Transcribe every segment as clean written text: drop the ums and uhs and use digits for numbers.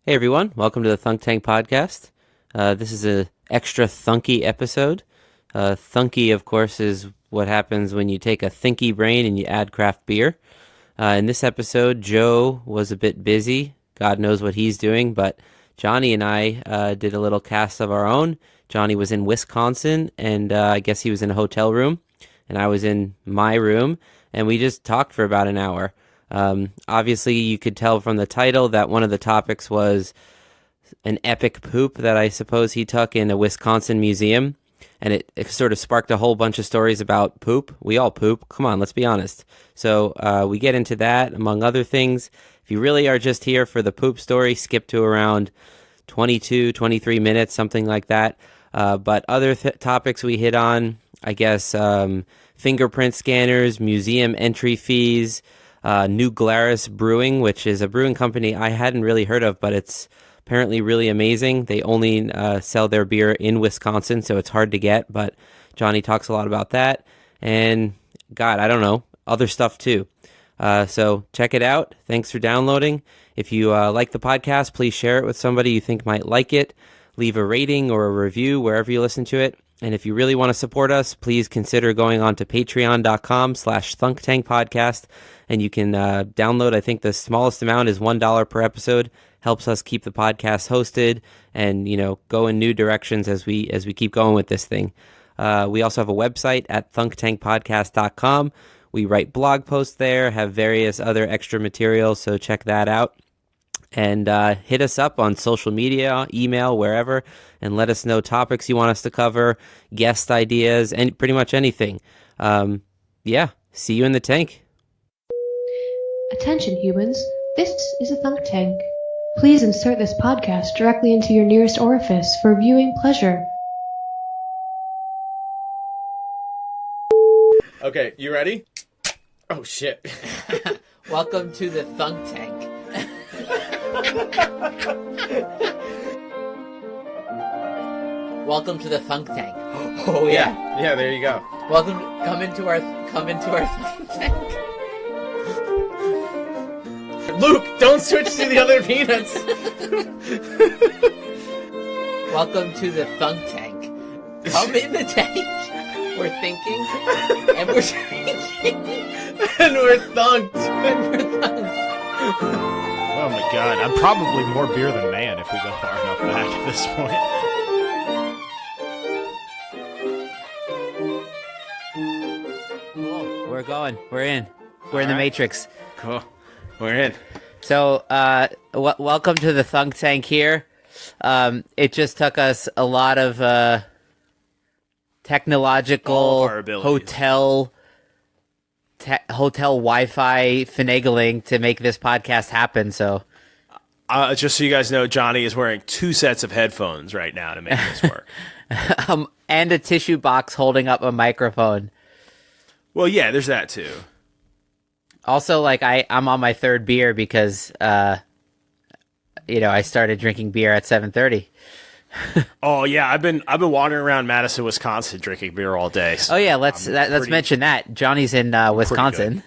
Hey everyone, welcome to the Thunk Tank Podcast. This is an extra thunky episode. Thunky, of course, is what happens when you take a thinky brain and you add craft beer. In this episode, Joe was a bit busy. God knows what he's doing, but Johnny and I did a little cast of our own. Johnny was in Wisconsin, and I guess he was in a hotel room, and I was in my room, and we just talked for about an hour. Obviously, you could tell from the title that one of the topics was an epic poop that I suppose he took in a Wisconsin museum, and it sort of sparked a whole bunch of stories about poop. We all poop. Come on, let's be honest. So we get into that, among other things. If you really are just here for the poop story, skip to around 22, 23 minutes, something like that. But other topics we hit on, I guess, fingerprint scanners, museum entry fees, new Glarus Brewing, which is a brewing company I hadn't really heard of, but it's apparently really amazing. They only sell their beer in Wisconsin, so it's hard to get, but Johnny talks a lot about that. And, God, I don't know, other stuff too. So check it out. Thanks for downloading. If you like the podcast, please share it with somebody you think might like it. Leave a rating or a review wherever you listen to it. And if you really want to support us, please consider going on to patreon.com/thunktankpodcast. And you can download, I think the smallest amount is $1 per episode. Helps us keep the podcast hosted and, go in new directions as we keep going with this thing. We also have a website at thunktankpodcast.com. We write blog posts there, have various other extra materials, so check that out. And hit us up on social media, email, wherever, and let us know topics you want us to cover, guest ideas, and pretty much anything. See you in the tank. Attention humans, this is a Thunk Tank. Please insert this podcast directly into your nearest orifice for viewing pleasure. Okay, you ready? Oh shit. Welcome to the Thunk Tank. Welcome to the Thunk Tank. Oh yeah. Yeah, there you go. Come into our Thunk Tank. Luke, don't switch to the other peanuts. Welcome to the Thunk Tank. Come in the tank. We're thinking, and we're drinking, and we're thunked. Oh my god, I'm probably more beer than man if we go far enough back at this point. Cool. We're going. We're in. We're in the Matrix. Cool. We're in. So, welcome to the Thunk Tank here. It just took us a lot of technological hotel Wi-Fi finagling to make this podcast happen. So, just so you guys know, Johnny is wearing 2 sets of headphones right now to make this work, and a tissue box holding up a microphone. Well, yeah, there's that too. Also, I'm on my 3rd beer because, I started drinking beer at 7:30. Oh yeah, I've been wandering around Madison, Wisconsin, drinking beer all day. So oh yeah, let's mention that Johnny's in Wisconsin.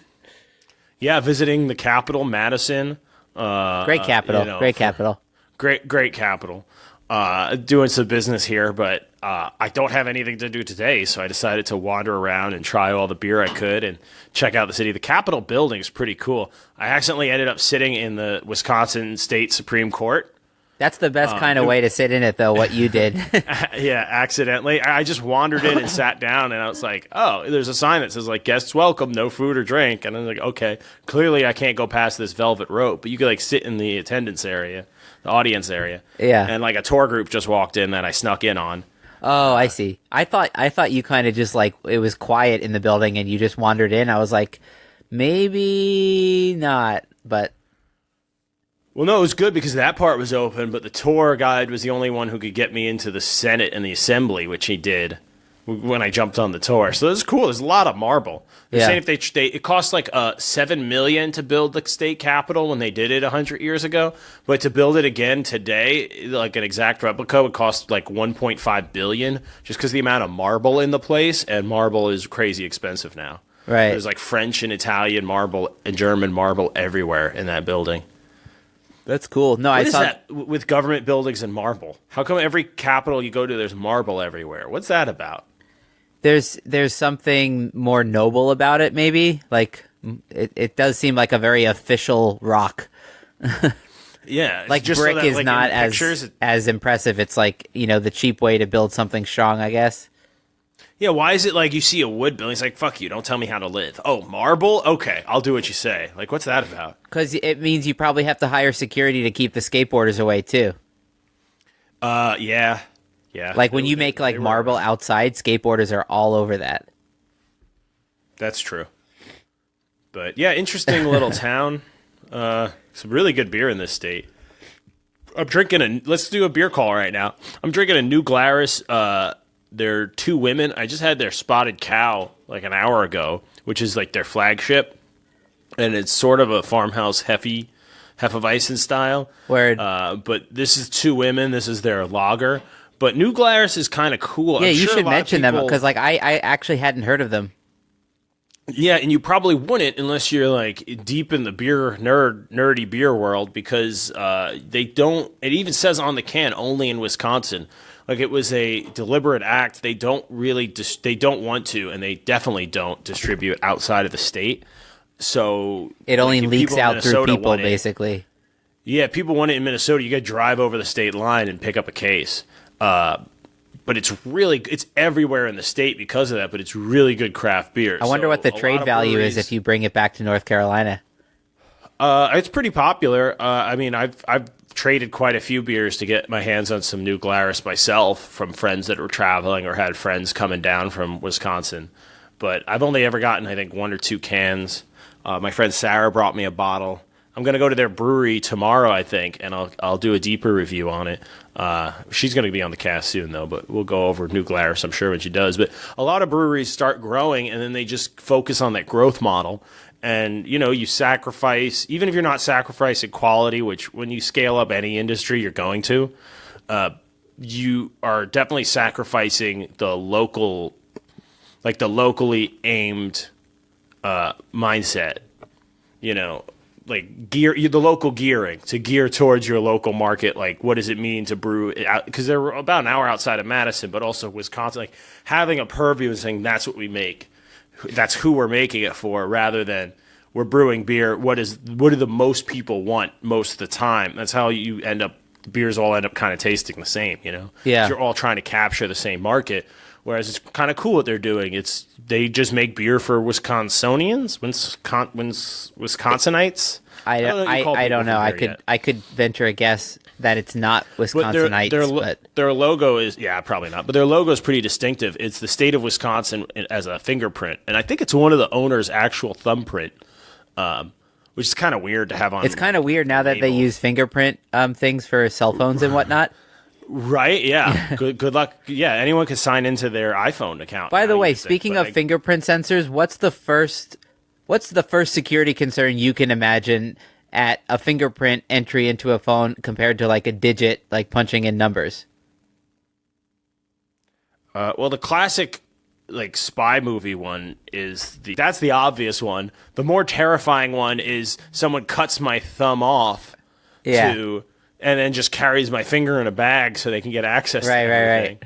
Yeah, visiting the capital, Madison. Great capital, great capital. Great capital. Doing some business here, but I don't have anything to do today, so I decided to wander around and try all the beer I could and check out the city. The Capitol building is pretty cool. I accidentally ended up sitting in the Wisconsin State Supreme Court. That's the best kind of way to sit in it, though, what you did. Yeah, accidentally. I just wandered in and sat down, and I was like, oh, there's a sign that says, guests welcome, no food or drink. And I was like, okay, clearly I can't go past this velvet rope, but you could, sit in the attendance area, the audience area. Yeah. And, a tour group just walked in that I snuck in on. Oh, I see. I thought you kind of just, it was quiet in the building, and you just wandered in. I was like, maybe not, but... Well, no, it was good because that part was open, but the tour guide was the only one who could get me into the Senate and the Assembly, which he did when I jumped on the tour. So this is cool. There's a lot of marble. They're saying if it cost $7 million to build the state capitol when they did it 100 years ago, but to build it again today, an exact replica would cost $1.5 billion, just because the amount of marble in the place, and marble is crazy expensive now. Right. There's French and Italian marble and German marble everywhere in that building. That's cool. No, What is that with government buildings and marble? How come every capital you go to, there's marble everywhere? What's that about? There's something more noble about it, maybe. Like it does seem like a very official rock. Yeah, like just brick so that, is like, not in pictures, as impressive. It's like, the cheap way to build something strong, I guess. Yeah, why is it like you see a wood building? It's like, fuck you, don't tell me how to live. Oh, marble? Okay, I'll do what you say. Like, what's that about? Because it means you probably have to hire security to keep the skateboarders away, too. Yeah. Like, when you make, like, marble outside, skateboarders are all over that. That's true. But, yeah, interesting little town. Some really good beer in this state. I'm drinking let's do a beer call right now. I'm drinking a new Glarus, they're Two Women. I just had their Spotted Cow like an hour ago, which is like their flagship. And it's sort of a Farmhouse Hefeweizen style. Word. But this is Two Women. This is their lager. But New Glarus is kind of cool. Yeah, I'm you sure should mention them because like I actually hadn't heard of them. Yeah, and you probably wouldn't unless you're like deep in the nerdy beer world, because they don't. It even says on the can only in Wisconsin. Like, it was a deliberate act. They don't really they don't want to, and they definitely don't distribute outside of the state. So it only leaks out through people, basically. Yeah, people want it in Minnesota. You got to drive over the state line and pick up a case. But it's everywhere in the state because of that, but it's really good craft beer. I wonder what the trade value is if you bring it back to North Carolina. It's pretty popular. I mean, I've traded quite a few beers to get my hands on some New Glarus myself from friends that were traveling or had friends coming down from Wisconsin. But I've only ever gotten, I think, 1 or 2 cans. My friend Sarah brought me a bottle. I'm going to go to their brewery tomorrow, I think, and I'll do a deeper review on it. She's going to be on the cast soon, though, but we'll go over New Glarus, I'm sure, when she does. But a lot of breweries start growing, and then they just focus on that growth model. And, you sacrifice, even if you're not sacrificing quality, which when you scale up any industry, you're going to, you are definitely sacrificing the local, like the locally aimed mindset, like the local gearing to gear towards your local market. Like, what does it mean to brew? Because they're about an hour outside of Madison, but also Wisconsin. Like, having a purview and saying that's what we make, that's who we're making it for, rather than we're brewing beer. What do the most people want most of the time? That's how you end up. The beers all end up kind of tasting the same, Yeah, you're all trying to capture the same market. Whereas it's kind of cool what they're doing. They just make beer for Wisconsinians, Wisconsinites. I don't know. I could venture a guess that it's not Wisconsinites, but their logo is probably not. But their logo is pretty distinctive. It's the state of Wisconsin as a fingerprint, and I think it's one of the owner's actual thumbprint, which is kind of weird to have on. It's kind of weird now that they use fingerprint things for cell phones and whatnot. Right, yeah. Good luck. Yeah, anyone can sign into their iPhone account. By the way, speaking of fingerprint sensors, what's the first security concern you can imagine at a fingerprint entry into a phone compared to like a digit, like punching in numbers? Well, the classic like spy movie one that's the obvious one. The more terrifying one is someone cuts my thumb off and then just carries my finger in a bag so they can get access to everything.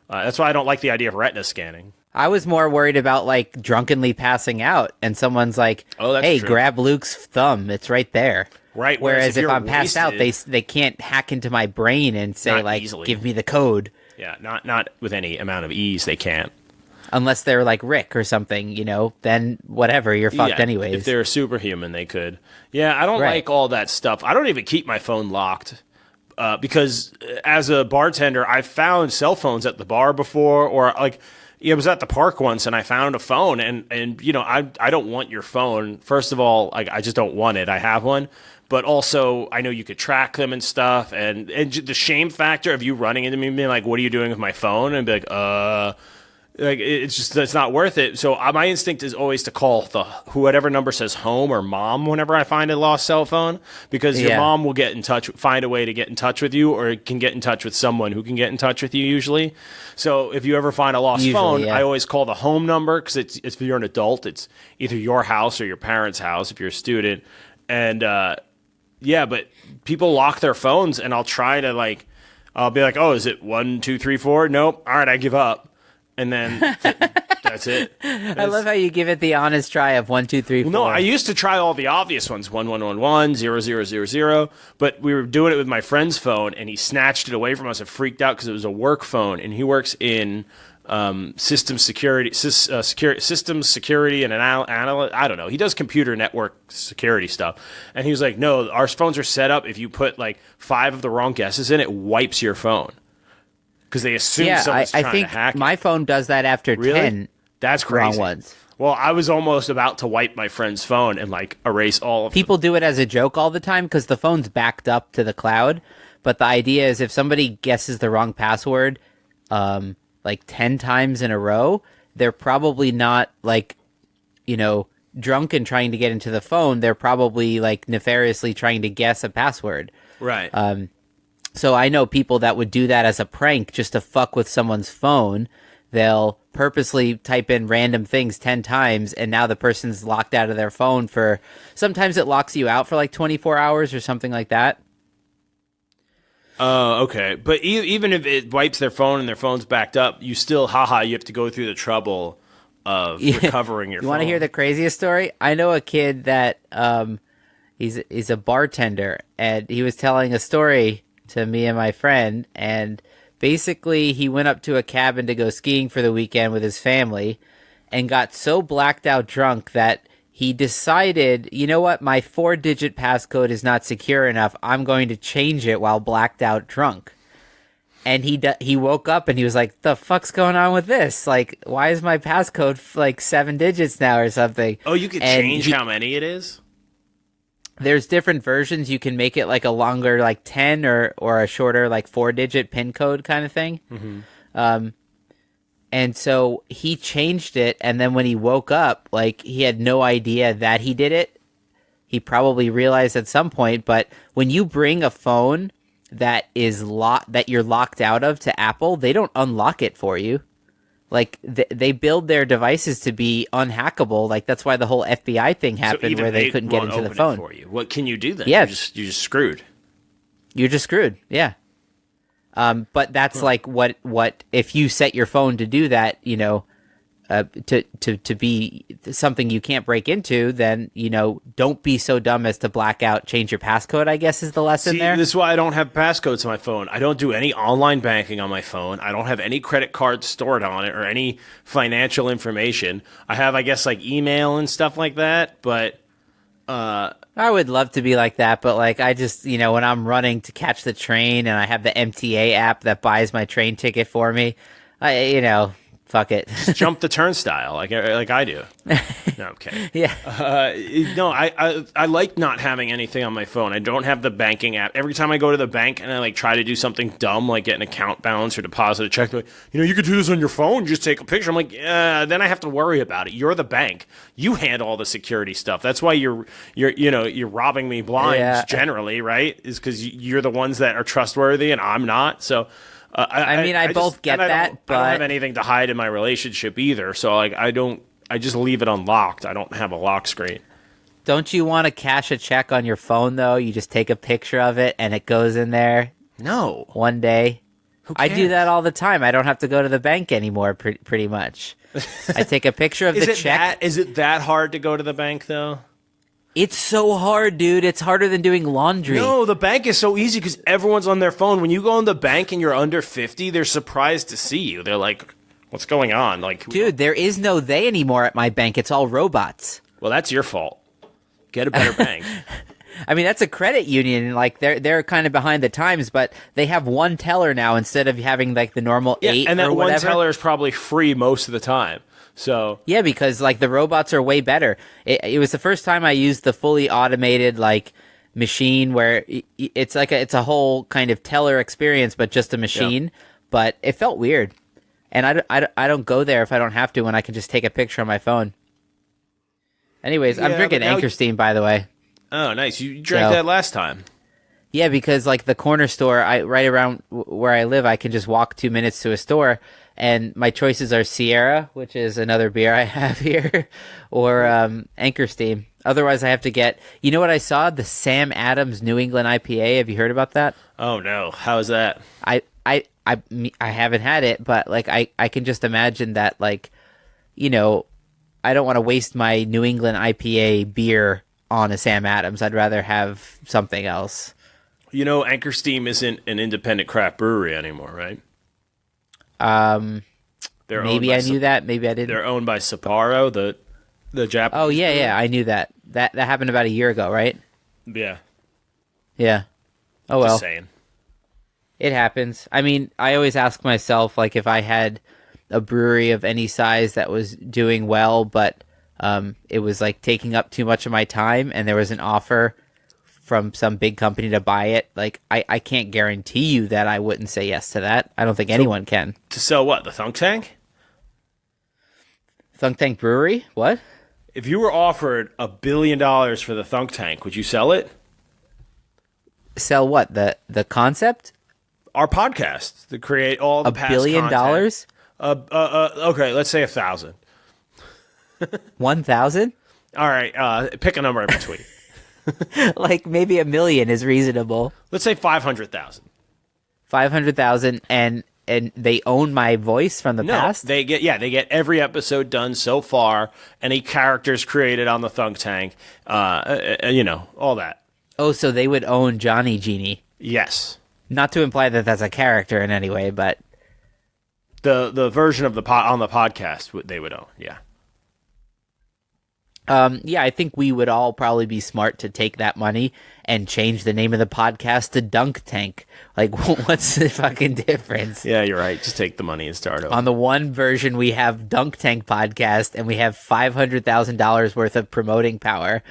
Right. That's why I don't like the idea of retina scanning. I was more worried about like drunkenly passing out and someone's like, "Hey, grab Luke's thumb; it's right there." Right. Whereas if I'm passed out, they can't hack into my brain and say like, easily. "Give me the code." Yeah, not with any amount of ease. They can't. Unless they're like Rick or something, then whatever, you're fucked anyways. If they're a superhuman, they could. Yeah, I don't like all that stuff. I don't even keep my phone locked. Because as a bartender, I've found cell phones at the bar before, or like I was at the park once and I found a phone, and I don't want your phone. First of all, I just don't want it. I have one, but also I know you could track them and stuff, and the shame factor of you running into me and being like, "What are you doing with my phone?" and be like, it's not worth it. So my instinct is always to call whatever number says home or mom whenever I find a lost cell phone, because your mom will find a way to get in touch with you, or can get in touch with someone who can get in touch with you usually. So if you ever find a lost phone, I always call the home number, because it's if you're an adult, it's either your house or your parents' house if you're a student. And Yeah, but people lock their phones, and I'll try to I'll be like, oh, is it 1, 2, 3, 4? Nope. All right, I give up, and then that's it. I love how you give it the honest try of 1, 2, 3, 4. No, I used to try all the obvious ones, 1, 1, 1, 1, 0, 0, 0, 0, but we were doing it with my friend's phone, and he snatched it away from us and freaked out because it was a work phone, and he works in systems security and an analyst. I don't know. He does computer network security stuff. And he was like, no, our phones are set up. If you put 5 of the wrong guesses in, it wipes your phone. Because they assume someone's trying to hack it. My phone does that after 10 That's crazy. wrong ones. Well, I was almost about to wipe my friend's phone and erase all of People do it as a joke all the time because the phone's backed up to the cloud. But the idea is if somebody guesses the wrong password, 10 times in a row, they're probably not drunk and trying to get into the phone. They're probably nefariously trying to guess a password. Right. So I know people that would do that as a prank just to fuck with someone's phone. They'll purposely type in random things 10 times, and now the person's locked out of their phone sometimes it locks you out for 24 hours or something like that. Oh, okay. But even if it wipes their phone and their phone's backed up, you still, you have to go through the trouble of recovering your phone. You want to hear the craziest story? I know a kid that he's a bartender, and he was telling a story to me and my friend, and basically he went up to a cabin to go skiing for the weekend with his family and got so blacked out drunk that he decided, you know what, my 4-digit passcode is not secure enough. I'm going to change it while blacked out drunk. And he woke up and he was like, the fuck's going on with this? Why is my passcode 7 digits now or something? Oh, you can change how many it is? There's different versions. You can make it a longer 10 or a shorter 4-digit PIN code kind of thing. Mm-hmm. And so he changed it, and then when he woke up, he had no idea that he did it. He probably realized at some point, but when you bring a phone that you're locked out of to Apple, they don't unlock it for you. They build their devices to be unhackable. That's why the whole FBI thing happened, where they couldn't get into the phone. For you. What can you do then? Yeah. You're just screwed. You're just screwed, yeah. But that's what if you set your phone to do that, to be something you can't break into, then, don't be so dumb as to black out, change your passcode, I guess is the lesson there. This is why I don't have passcodes on my phone. I don't do any online banking on my phone. I don't have any credit cards stored on it or any financial information. I have, I guess, email and stuff like that, but I would love to be like that, but I just, when I'm running to catch the train and I have the MTA app that buys my train ticket for me, fuck it. Just jump the turnstile like I do. No, I'm kidding. Yeah. No, I like not having anything on my phone. I don't have the banking app. Every time I go to the bank and I try to do something dumb like get an account balance or deposit a check, they're like, you could do this on your phone. Just take a picture. I'm like, then I have to worry about it. You're the bank. You handle all the security stuff. That's why you're robbing me blind generally, right? Is because you're the ones that are trustworthy and I'm not. So. I both get that, but I don't have anything to hide in my relationship either. So I just leave it unlocked. I don't have a lock screen. Don't you want to cash a check on your phone though? You just take a picture of it and it goes in there. No. One day. I do that all the time. I don't have to go to the bank anymore. Pretty much. I take a picture of the check. Is it that hard to go to the bank though? It's so hard, dude. It's harder than doing laundry. No, the bank is so easy because everyone's on their phone. When you go in the bank and you're under 50, they're surprised to see you. They're like, what's going on? Dude, there is no they anymore at my bank. It's all robots. Well, that's your fault. Get a better bank. I mean, that's a credit union. They're kind of behind the times, but they have one teller now instead of having the normal 8 and that or whatever. one teller is probably free most of the time. So yeah, because the robots are way better. It was the first time I used the fully automated machine where it's it's a whole kind of teller experience, but just a machine. Yeah. But it felt weird, and I don't go there if I don't have to when I can just take a picture on my phone. Anyways, I'm drinking Anchor Steam, by the way. Oh, nice! You drank that last time. Yeah, because the corner store right around where I live, I can just walk 2 minutes to a store. And my choices are Sierra, which is another beer I have here, or Anchor Steam. Otherwise, I have to get. You know what I saw? The Sam Adams New England IPA. Have you heard about that? Oh no, how's that? I haven't had it, but like I can just imagine that, like, you know, I don't want to waste my New England IPA beer on a Sam Adams. I'd rather have something else. You know, Anchor Steam isn't an independent craft brewery anymore, right? Maybe I knew that. Maybe I didn't. They're owned by Sapporo, the Japanese. Oh yeah, I knew that. That happened about a year ago, right? Yeah. Yeah. Oh well. Just saying. It happens. I mean, I always ask myself, like, if I had a brewery of any size that was doing well, but it was like taking up too much of my time, and there was an offer from some big company to buy it, like, I can't guarantee you that I wouldn't say yes to that. I don't think anyone can. To sell what? The Thunk Tank? Thunk Tank Brewery? What? If you were offered $1 billion for the Thunk Tank, would you sell it? Sell what? The concept? Our podcast to create all the past $1 billion? Okay, let's say 1,000. 1,000? All right, pick a number in between. Like maybe $1 million is reasonable. Let's say 500,000. 500,000, and they own my voice from the past? They get every episode done so far, any characters created on the Thunk Tank, you know, all that. Oh, so they would own Genie. Yes. Not to imply that that's a character in any way, but the version of on the podcast they would own. Yeah. Yeah, I think we would all probably be smart to take that money and change the name of the podcast to Dunk Tank. Like, what's the fucking difference? Yeah, you're right. Just take the money and start over. On the one version, we have Dunk Tank Podcast, and we have $500,000 worth of promoting power.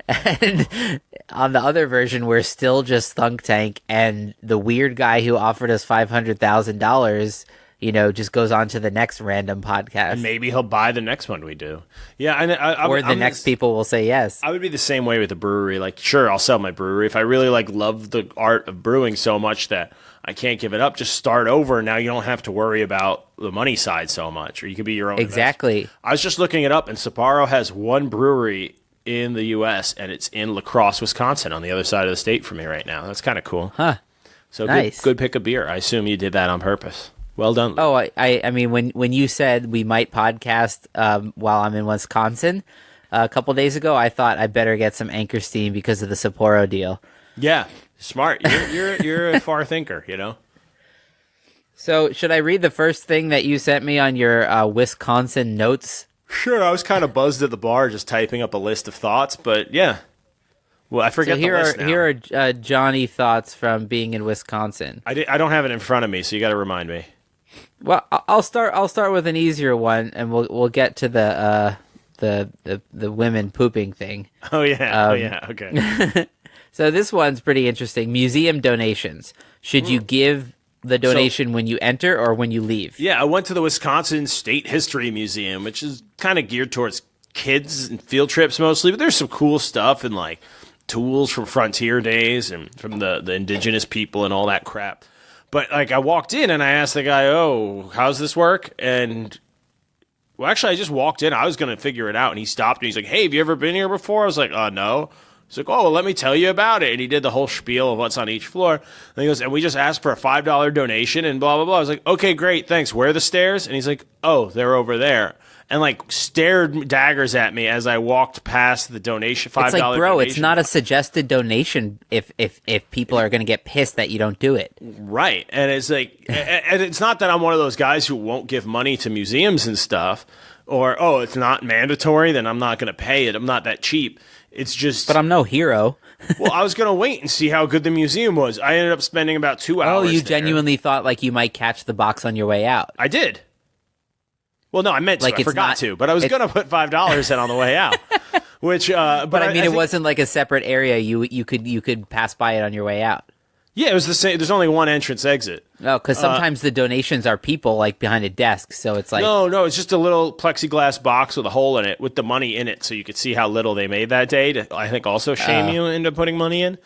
And on the other version, we're still just Thunk Tank, and the weird guy who offered us $500,000, you know, just goes on to the next random podcast. And maybe he'll buy the next one we do. Yeah, or the next people will say yes. I would be the same way with the brewery. Like, sure, I'll sell my brewery. If I really love the art of brewing so much that I can't give it up, just start over. Now you don't have to worry about the money side so much, or you could be your own Exactly. investor. I was just looking it up, and Sapporo has one brewery in the U.S., and it's in La Crosse, Wisconsin, on the other side of the state from me right now. That's kind of cool. Huh. So nice. Good pick of beer. I assume you did that on purpose. Well done. Oh, I mean, when you said we might podcast while I'm in Wisconsin a couple days ago, I thought I better get some Anchor Steam because of the Sapporo deal. Yeah, smart. You're a far thinker, you know. So, should I read the first thing that you sent me on your Wisconsin notes? Sure. I was kind of buzzed at the bar just typing up a list of thoughts, but yeah. Well, I forget the list now. Here are Johnny thoughts from being in Wisconsin. I don't have it in front of me, so you got to remind me. Well, I'll start with an easier one, and we'll get to the women pooping thing. Oh yeah, okay. So this one's pretty interesting. Museum donations. Should you give the donation when you enter or when you leave? Yeah, I went to the Wisconsin State History Museum, which is kind of geared towards kids and field trips mostly, but there's some cool stuff and like tools from frontier days and from the indigenous people and all that crap. But like I walked in and I asked the guy, "Oh, how's this work?" And well, actually, I just walked in. I was going to figure it out, and he stopped me. He's like, "Hey, have you ever been here before?" I was like, no." He's like, "Oh, well, let me tell you about it." And he did the whole spiel of what's on each floor. And he goes, "And we just asked for a $5 donation and blah, blah, blah." I was like, "Okay, great, thanks. Where are the stairs?" And he's like, "Oh, they're over there." And like stared daggers at me as I walked past the donation, $5 It's like, bro, donation. It's not a suggested donation if people are going to get pissed that you don't do it. Right. And it's like, and it's not that I'm one of those guys who won't give money to museums and stuff, or, oh, it's not mandatory, then I'm not going to pay it. I'm not that cheap. It's just. But I'm no hero. Well, I was going to wait and see how good the museum was. I ended up spending about 2 hours. Oh, you there. Genuinely thought like you might catch the box on your way out. I did. Well, no, I meant to. Like I forgot to, but I was going to put $5 in on the way out. Which, but I mean, it wasn't like a separate area. You could pass by it on your way out. Yeah, it was the same. There's only one entrance exit. Oh, because sometimes the donations are people like behind a desk, so it's like no, it's just a little plexiglass box with a hole in it with the money in it, so you could see how little they made that day. To, I think also shame you into putting money in.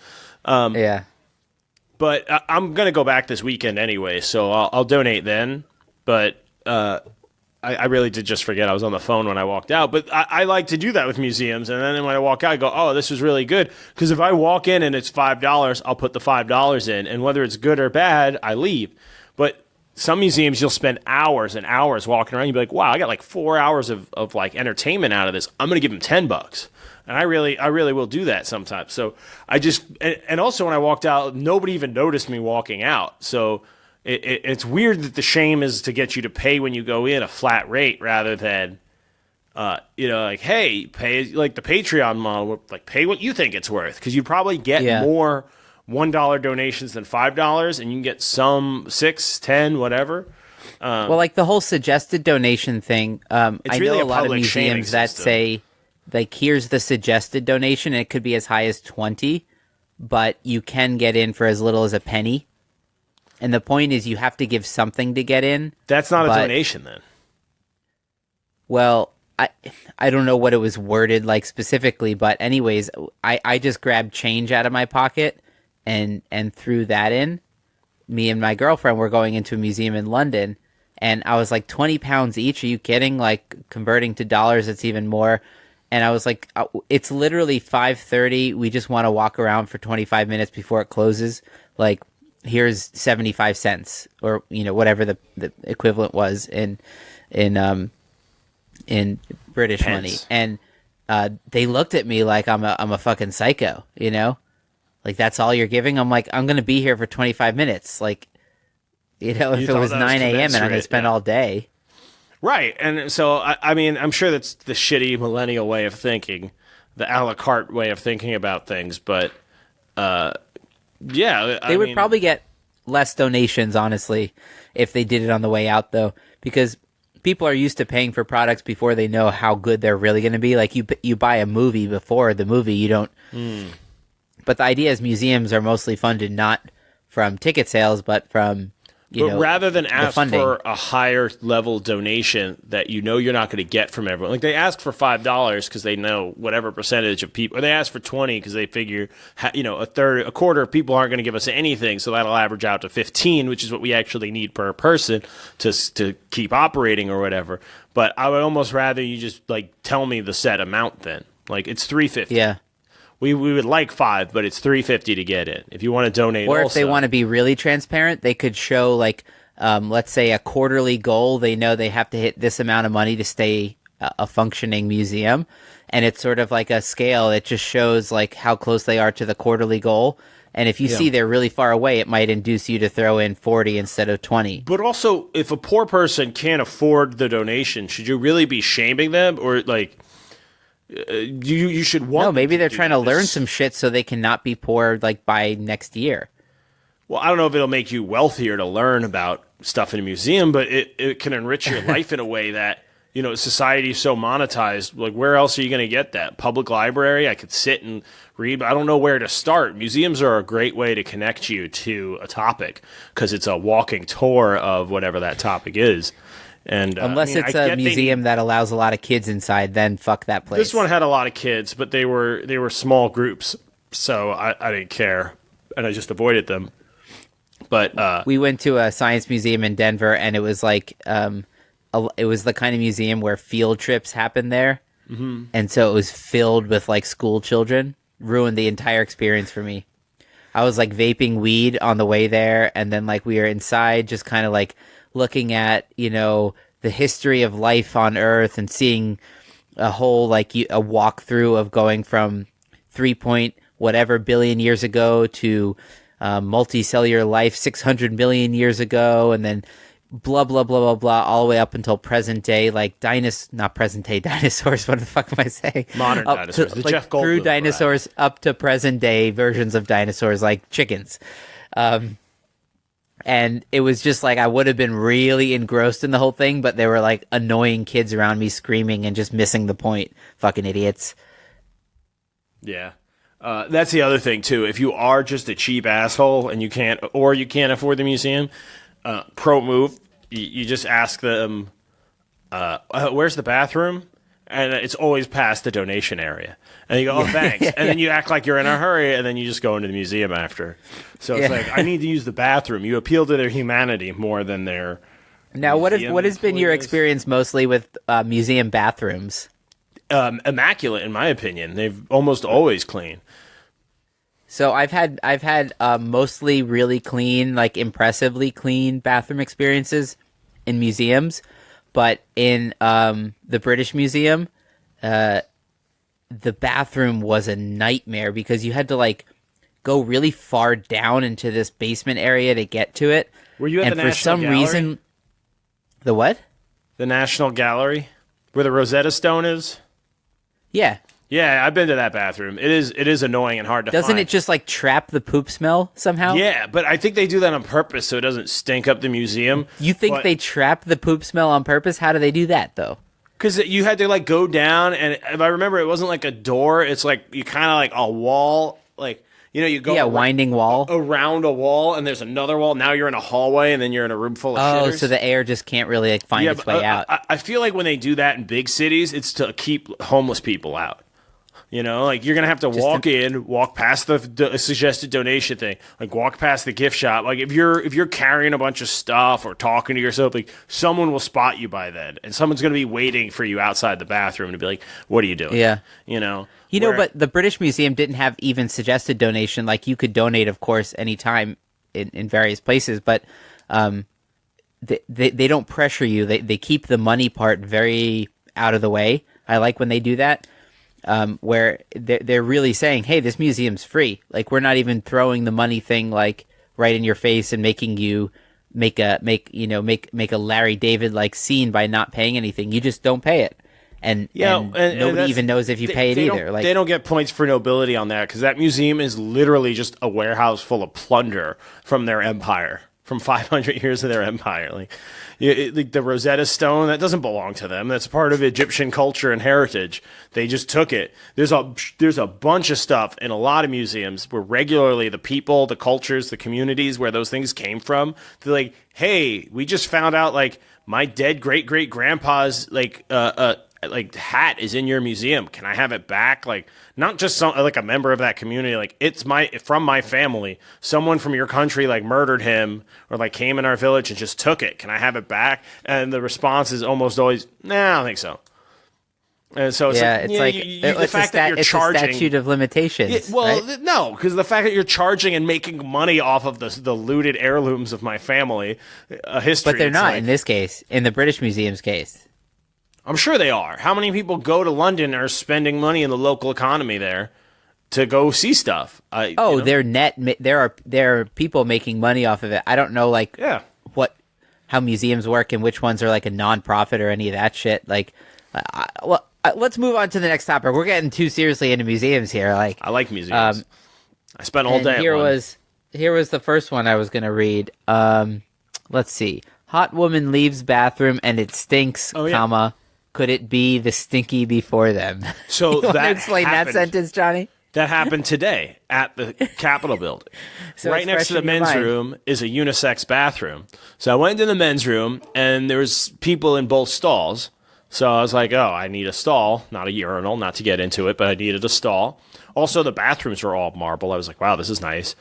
Yeah. But I'm gonna go back this weekend anyway, so I'll donate then. But I really did just forget. I was on the phone when I walked out. But I like to do that with museums. And then when I walk out, I go, oh, this was really good. Because if I walk in and it's $5, I'll put the $5 in. And whether it's good or bad, I leave. But some museums, you'll spend hours and hours walking around. You'll be like, wow, I got like 4 hours of like entertainment out of this. I'm going to give them $10. And I really will do that sometimes. So I just, and also when I walked out, nobody even noticed me walking out. So it's weird that the shame is to get you to pay when you go in a flat rate rather than, like, hey, pay like the Patreon model, like pay what you think it's worth. Because you probably get more $1 donations than $5, and you can get some 6, 10, whatever. Well, like the whole suggested donation thing, I really know a lot of museums that system. say, like, here's the suggested donation, and it could be as high as 20, but you can get in for as little as a penny. And the point is you have to give something to get in. That's not a donation then. Well, I don't know what it was worded like specifically, but anyways, I just grabbed change out of my pocket and threw that in. Me and my girlfriend were going into a museum in London, and I was like, £20 each? Are you kidding? Like, converting to dollars, it's even more. And I was like, it's literally 5:30. We just want to walk around for 25 minutes before it closes. Like, here's 75 cents, or whatever the equivalent was in British money. And they looked at me like I'm a fucking psycho, like, that's all you're giving. I'm like, I'm gonna be here for 25 minutes. Like, if it was 9 a.m. and I'm gonna spend all day. Right. And so I mean, I'm sure that's the shitty millennial way of thinking, the a la carte way of thinking about things, but they would probably get less donations, honestly, if they did it on the way out, though, because people are used to paying for products before they know how good they're really going to be. Like, you buy a movie before the movie, you don't. But the idea is museums are mostly funded not from ticket sales, but from rather than ask for a higher level donation that you're not going to get from everyone. Like, they ask for $5 because they know whatever percentage of people, or they ask for 20 because they figure, a quarter of people aren't going to give us anything, so that'll average out to 15, which is what we actually need per person to keep operating or whatever. But I would almost rather you just like tell me the set amount then. Like, it's $3.50. Yeah. We would like $5, but it's $3.50 to get in. If you want to donate, or if they want to be really transparent, they could show like, let's say a quarterly goal. They know they have to hit this amount of money to stay a functioning museum, and it's sort of like a scale. It just shows like how close they are to the quarterly goal. And if you see they're really far away, it might induce you to throw in 40 instead of 20. But also, if a poor person can't afford the donation, should you really be shaming them, or like? You should want. No, maybe they're trying to learn some shit so they cannot be poor like by next year. Well, I don't know if it'll make you wealthier to learn about stuff in a museum, but it can enrich your life in a way that society is so monetized. Like, where else are you going to get that? Public library? I could sit and read, but I don't know where to start. Museums are a great way to connect you to a topic because it's a walking tour of whatever that topic is. And unless it's a museum that allows a lot of kids inside, then fuck that place. This one had a lot of kids, but they were small groups, so I didn't care, and I just avoided them. But we went to a science museum in Denver, and it was like it was the kind of museum where field trips happen there, and so it was filled with like school children. Ruined the entire experience for me. I was like vaping weed on the way there, and then like we were inside, just kind of like looking at, the history of life on Earth and seeing a whole, like, a walkthrough of going from 3 whatever billion years ago to multicellular life 600 million years ago, and then blah, blah, blah, blah, blah, all the way up until present day, like not present day dinosaurs, what the fuck am I saying? Modern dinosaurs. The Jeff Goldblum through dinosaurs up to present day versions of dinosaurs, like chickens. And it was just like I would have been really engrossed in the whole thing, but there were like annoying kids around me screaming and just missing the point. Fucking idiots. Yeah. That's the other thing, too. If you are just a cheap asshole and you can't afford the museum, pro move, you just ask them, where's the bathroom? And it's always past the donation area. And you go, oh, thanks. And then you act like you're in a hurry, and then you just go into the museum after. So it's like, I need to use the bathroom. You appeal to their humanity more than their Now, what has been your employees. experience mostly with museum bathrooms? Immaculate, in my opinion. They've almost always clean. So I've had mostly really clean, like impressively clean bathroom experiences in museums, but in the British Museum, the bathroom was a nightmare because you had to like go really far down into this basement area to get to it. Were you at and the for National some Gallery? reason, the what? The National Gallery, where the Rosetta Stone is? Yeah. Yeah, I've been to that bathroom. It is annoying and hard to Doesn't find. it just like trap the poop smell somehow? Yeah, but I think they do that on purpose so it doesn't stink up the museum. You think they trap the poop smell on purpose? How do they do that though? Because you had to like go down, and if I remember, it wasn't like a door. It's like you kind of like a wall, like you go Winding wall around a wall, and there's another wall. Now you're in a hallway, and then you're in a room full of shitters. so the air just can't really like find its way out. I feel like when they do that in big cities, it's to keep homeless people out. Like you're gonna have to walk past the suggested donation thing, like walk past the gift shop. Like if you're carrying a bunch of stuff or talking to yourself, like someone will spot you by then, and someone's gonna be waiting for you outside the bathroom to be like, "What are you doing?" Yeah, But the British Museum didn't have even suggested donation. Like you could donate, of course, anytime in various places, but they don't pressure you. They keep the money part very out of the way. I like when they do that. Where they're really saying, "Hey, this museum's free. Like we're not even throwing the money thing like right in your face and making you make a Larry David like scene by not paying anything. You just don't pay it, and nobody even knows if you pay it either. Like they don't get points for nobility on that because that museum is literally just a warehouse full of plunder from their empire, from 500 years of their empire. Like the Rosetta Stone, that doesn't belong to them. That's part of Egyptian culture and heritage. They just took it. There's a bunch of stuff in a lot of museums where regularly the people, the cultures, the communities where those things came from, they're like, hey, we just found out like my dead great-great-grandpa's like hat is in your museum. Can I have it back? Like not just like a member of that community. Like it's from my family. Someone from your country like murdered him or like came in our village and just took it. Can I have it back? And the response is almost always, nah, I don't think so. And so it's the fact that you're charging, a statute of limitations. Right? No, because the fact that you're charging and making money off of the looted heirlooms of my family, history. But they're not in this case. In the British Museum's case. I'm sure they are. How many people go to London and are spending money in the local economy there to go see stuff? They're net. There are people making money off of it. I don't know, how museums work and which ones are like a non-profit or any of that shit. Like, let's move on to the next topic. We're getting too seriously into museums here. Like, I like museums. I spent all day. Here was the first one I was going to read. Let's see. Hot woman leaves bathroom and it stinks, comma. Could it be the stinky before them? So you that explain happened. that sentence, Johnny? That happened today at the Capitol building. So right next to the men's room is a unisex bathroom. So I went into the men's room, and there was people in both stalls. So I was like, I need a stall, not a urinal, not to get into it, but I needed a stall. Also, the bathrooms were all marble. I was like, wow, this is nice.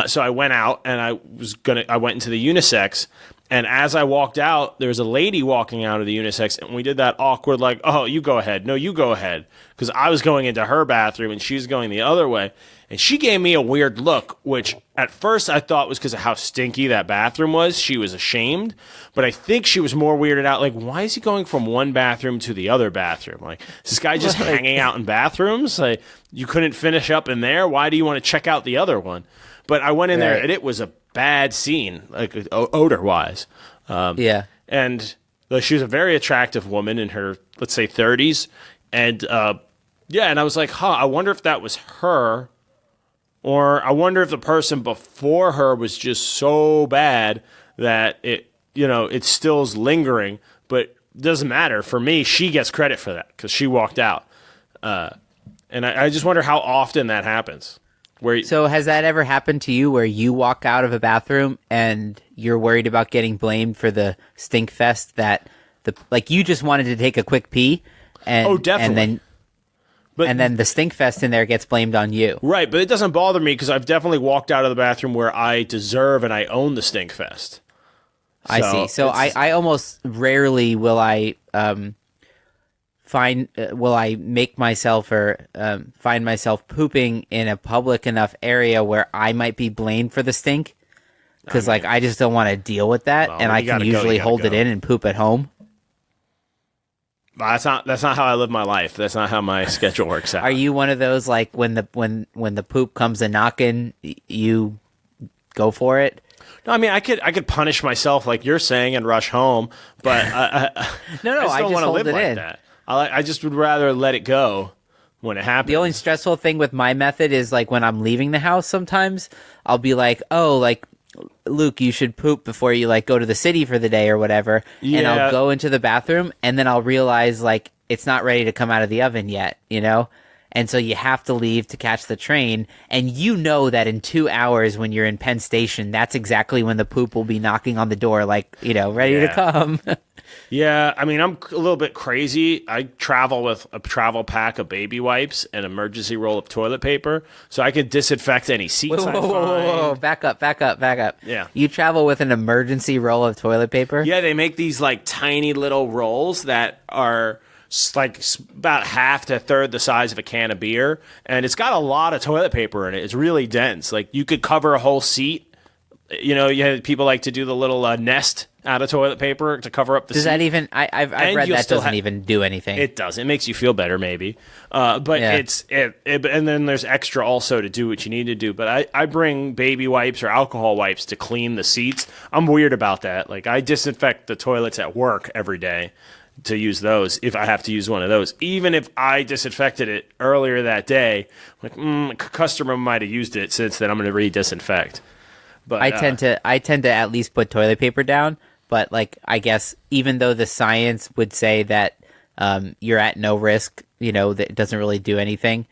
So I went out, and I went into the unisex. And as I walked out, there was a lady walking out of the unisex, and we did that awkward, like, oh, you go ahead. No, you go ahead. Because I was going into her bathroom, and she was going the other way. And she gave me a weird look, which at first I thought was because of how stinky that bathroom was. She was ashamed. But I think she was more weirded out, like, why is he going from one bathroom to the other bathroom? Like, is this guy just hanging out in bathrooms? Like, you couldn't finish up in there? Why do you want to check out the other one? But I went in there, and it was a bad scene, like odor-wise. And she was a very attractive woman in her, let's say, 30s. And, and I was like, I wonder if that was her. Or I wonder if the person before her was just so bad that it still is lingering. But it doesn't matter. For me, she gets credit for that because she walked out. And I just wonder how often that happens. So has that ever happened to you where you walk out of a bathroom and you're worried about getting blamed for the stink fest that you just wanted to take a quick pee and definitely. And then the stink fest in there gets blamed on you. Right, but it doesn't bother me because I've definitely walked out of the bathroom where I deserve and I own the stink fest. I see. So I almost rarely will I make myself or find myself pooping in a public enough area where I might be blamed for the stink. Because I just don't want to deal with that, and I can usually hold it in and poop at home. That's not how I live my life. That's not how my schedule works out. Are you one of those like when the poop comes a knocking, you go for it? No, I mean I could punish myself like you're saying and rush home, but I just don't want to live like that. I just would rather let it go when it happens. The only stressful thing with my method is like when I'm leaving the house. Sometimes I'll be like, oh, like, Luke, you should poop before you like go to the city for the day or whatever. Yeah. And I'll go into the bathroom and then I'll realize like it's not ready to come out of the oven yet, you know? And so you have to leave to catch the train. And you know that in 2 hours when you're in Penn Station, that's exactly when the poop will be knocking on the door, like, you know, ready to come. Yeah, I mean, I'm a little bit crazy. I travel with a travel pack of baby wipes and an emergency roll of toilet paper, so I can disinfect any seats I find. Whoa. Back up. Yeah. You travel with an emergency roll of toilet paper? Yeah, they make these, like, tiny little rolls that are, like, about half to a third the size of a can of beer, and it's got a lot of toilet paper in it. It's really dense. Like, you could cover a whole seat. You know, people like to do the little nest out of toilet paper to cover up the seat. Does that even... I've read that doesn't even do anything. It does. It makes you feel better, maybe. But yeah. And then there's extra also to do what you need to do. But I bring baby wipes or alcohol wipes to clean the seats. I'm weird about that. Like, I disinfect the toilets at work every day to use those if I have to use one of those. Even if I disinfected it earlier that day, like, a customer might have used it since then. I'm going to re-disinfect. But I tend to at least put toilet paper down, but like I guess even though the science would say that you're at no risk, you know, that it doesn't really do anything,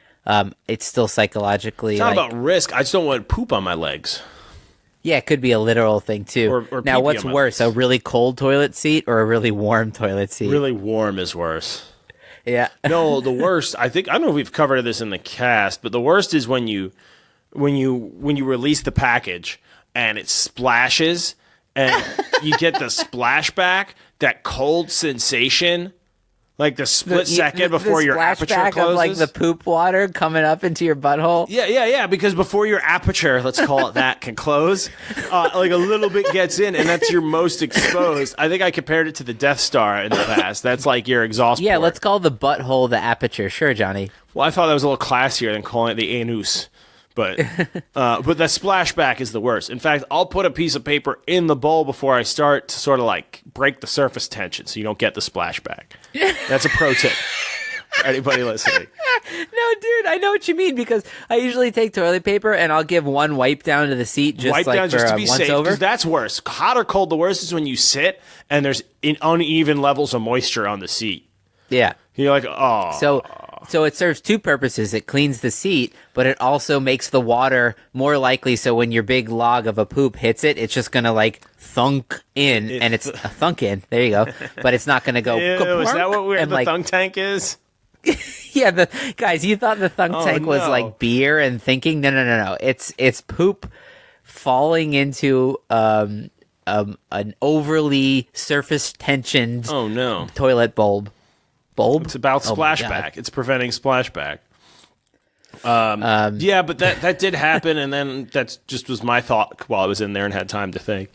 it's still psychologically. It's not about risk. I just don't want poop on my legs. Yeah, it could be a literal thing too. Or now, what's worse, a really cold toilet seat or a really warm toilet seat? Really warm is worse. Yeah. No, the worst. I don't know if we've covered this in the cast, but the worst is when you release the package. And it splashes, and you get the splashback, that cold sensation, like the split second before your aperture closes. Of like the poop water coming up into your butthole. Yeah, because before your aperture, let's call it that, can close, like a little bit gets in, and that's your most exposed. I think I compared it to the Death Star in the past. That's like your exhaust port. Yeah, let's call the butthole the aperture. Sure, Johnny. Well, I thought that was a little classier than calling it the anus. But the splashback is the worst. In fact, I'll put a piece of paper in the bowl before I start to sort of like break the surface tension so you don't get the splashback. That's a pro tip for anybody listening. No, dude, I know what you mean because I usually take toilet paper and I'll give one wipe down to the seat just wipe like down for just to be once safe, over. because that's worse. Hot or cold, the worst is when you sit and there's uneven levels of moisture on the seat. Yeah. You're like, oh. So it serves two purposes. It cleans the seat, but it also makes the water more likely so when your big log of a poop hits it, it's just going to like thunk in, and it's a thunk in. There you go. But it's not going to go. Ew, is that what the like, thunk tank is? Yeah, guys, you thought the thunk tank was like beer and thinking? No. It's poop falling into an overly surface tensioned toilet bulb. It's about splashback. It's preventing splashback. Yeah, but that did happen, and then that just was my thought while I was in there and had time to think.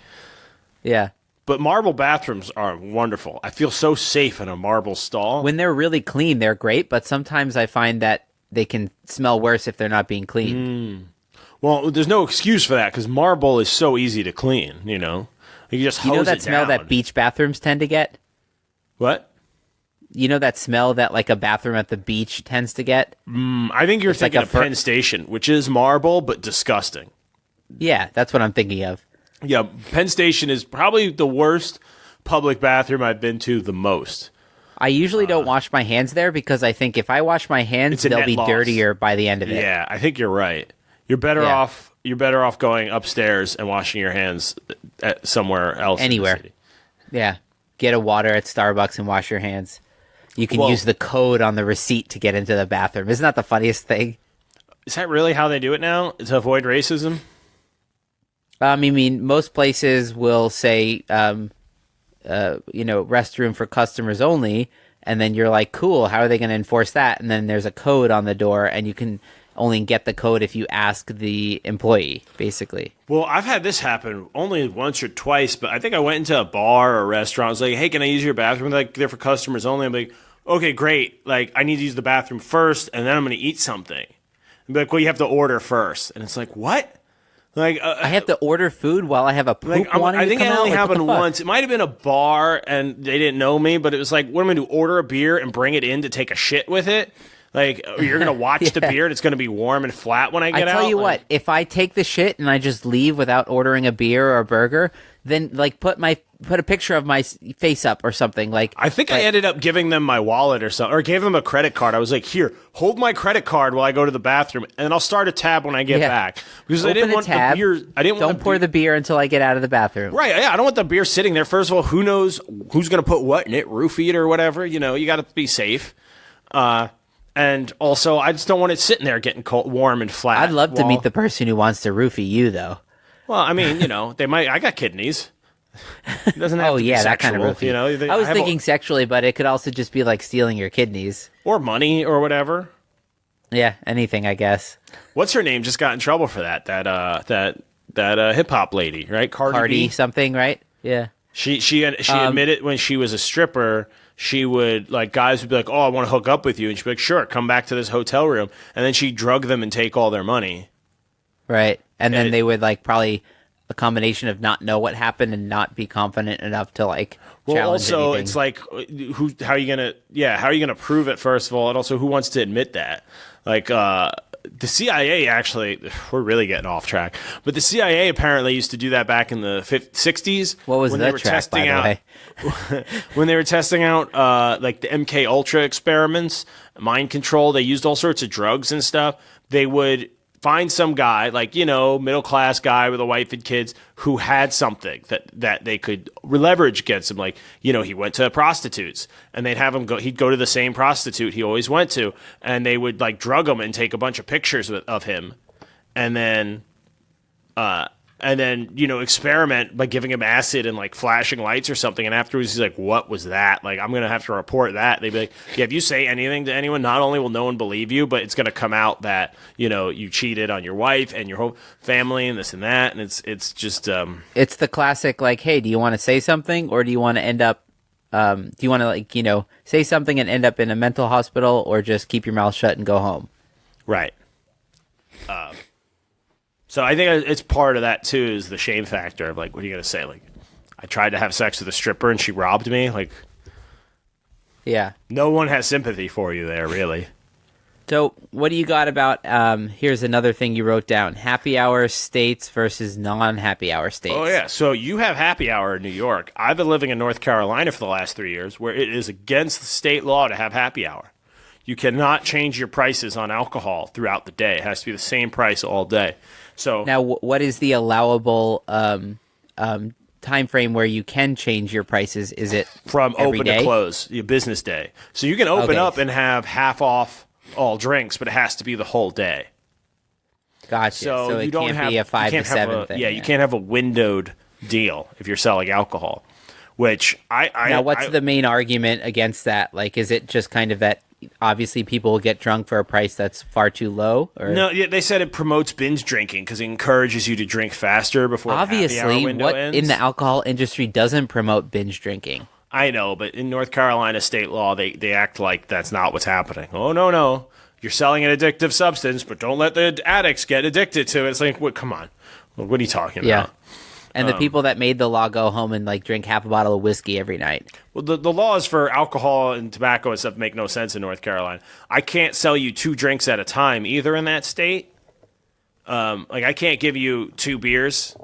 Yeah. But marble bathrooms are wonderful. I feel so safe in a marble stall. When they're really clean, they're great, but sometimes I find that they can smell worse if they're not being cleaned. Well, there's no excuse for that, because marble is so easy to clean, you know? You just hose it down. You know that smell that beach bathrooms tend to get? What? You know that smell that like a bathroom at the beach tends to get? I think you're thinking of Penn Station, which is marble, but disgusting. Yeah, that's what I'm thinking of. Yeah, Penn Station is probably the worst public bathroom I've been to the most. I usually don't wash my hands there because I think if I wash my hands, they'll be dirtier by the end of it. Yeah, I think you're right. You're better off. You're better off going upstairs and washing your hands at somewhere else. Anywhere. In the city. Yeah, get a water at Starbucks and wash your hands. You can use the code on the receipt to get into the bathroom. Isn't that the funniest thing? Is that really how they do it now? To avoid racism? I mean, most places will say restroom for customers only. And then you're like, cool, how are they going to enforce that? And then there's a code on the door, and you can only get the code if you ask the employee, basically. Well, I've had this happen only once or twice, but I think I went into a bar or a restaurant. I was like, hey, can I use your bathroom? They're like, they're for customers only. I'm like, okay, great. Like, I need to use the bathroom first, and then I'm going to eat something. And be like, well, you have to order first. And it's like, what? Like, I have to order food while I have a poop wanting I think to come it only out? happened once. It might have been a bar, and they didn't know me, but it was like, what am I going to do? Order a beer and bring it in to take a shit with it? Like, you're going to watch the beer, and it's going to be warm and flat when I get out? I tell you what, if I take the shit and I just leave without ordering a beer or a burger, then, like, put a picture of my face up or something. Like, I think I ended up giving them my wallet or something, or gave them a credit card. I was like, here, hold my credit card while I go to the bathroom, and I'll start a tab when I get back. Because I didn't want the beer. Don't pour the beer until I get out of the bathroom. Right, yeah, I don't want the beer sitting there. First of all, who knows who's going to put what in it, roofie it or whatever. You got to be safe. And also, I just don't want it sitting there getting cold, warm and flat. I'd love to meet the person who wants to roofie you, though. Well, I mean, they might. I got kidneys. It doesn't have to be that sexual, kind of roofie. I was thinking sexually, but it could also just be like stealing your kidneys or money or whatever. Yeah, anything, I guess. What's her name? Just got in trouble for that. That hip hop lady, right? Cardi B? something, right? Yeah. She admitted when she was a stripper, she would, like, guys would be like, oh, I want to hook up with you. And she'd be like, sure, come back to this hotel room. And then she'd drug them and take all their money. Right. And then they would, like, probably a combination of not know what happened and not be confident enough to, like, challenge also, anything. it's like, how are you going to prove it, first of all? And also, who wants to admit that? Like, the CIA, actually, we're really getting off track, but the CIA apparently used to do that back in the 60s. What was that track, by the way? When they were testing out, like, the MK Ultra experiments, mind control, they used all sorts of drugs and stuff. They would find some guy, like, middle-class guy with a wife and kids who had something that they could leverage against him. Like, he went to prostitutes, and they'd have him he'd go to the same prostitute he always went to, and they would, like, drug him and take a bunch of pictures of him, and then experiment by giving him acid and, like, flashing lights or something. And afterwards, he's like, what was that? Like, I'm going to have to report that. They'd be like, yeah, if you say anything to anyone, not only will no one believe you, but it's going to come out that, you cheated on your wife and your whole family and this and that. And it's just... It's the classic, like, hey, do you want to say something, or do you want to end up... do you want to, like, say something and end up in a mental hospital, or just keep your mouth shut and go home? Right. So I think it's part of that, too, is the shame factor of, like, what are you going to say? Like, I tried to have sex with a stripper and she robbed me? Like, yeah. No one has sympathy for you there, really. So what do you got about, here's another thing you wrote down, happy hour states versus non-happy hour states. Oh, yeah. So you have happy hour in New York. I've been living in North Carolina for the last 3 years, where it is against the state law to have happy hour. You cannot change your prices on alcohol throughout the day. It has to be the same price all day. So now, what is the allowable time frame where you can change your prices? Is it from every open day? To close, your business day? So you can open up and have half off all drinks, but it has to be the whole day. Gotcha. So it can't be a 5 to 7 thing. Yeah, you can't have a windowed deal if you're selling alcohol. Which now, what's the main argument against that? Like, is it just kind of that? Obviously, people will get drunk for a price that's far too low? Or? No, they said it promotes binge drinking because it encourages you to drink faster before obviously, the happy hour window ends. In the alcohol industry doesn't promote binge drinking? I know, but in North Carolina state law, they act like that's not what's happening. Oh, no. You're selling an addictive substance, but don't let the addicts get addicted to it. It's like, come on. What are you talking about? And the people that made the law go home and, like, drink half a bottle of whiskey every night. Well, the laws for alcohol and tobacco and stuff make no sense in North Carolina. I can't sell you 2 drinks at a time either in that state. Like, I can't give you 2 beers,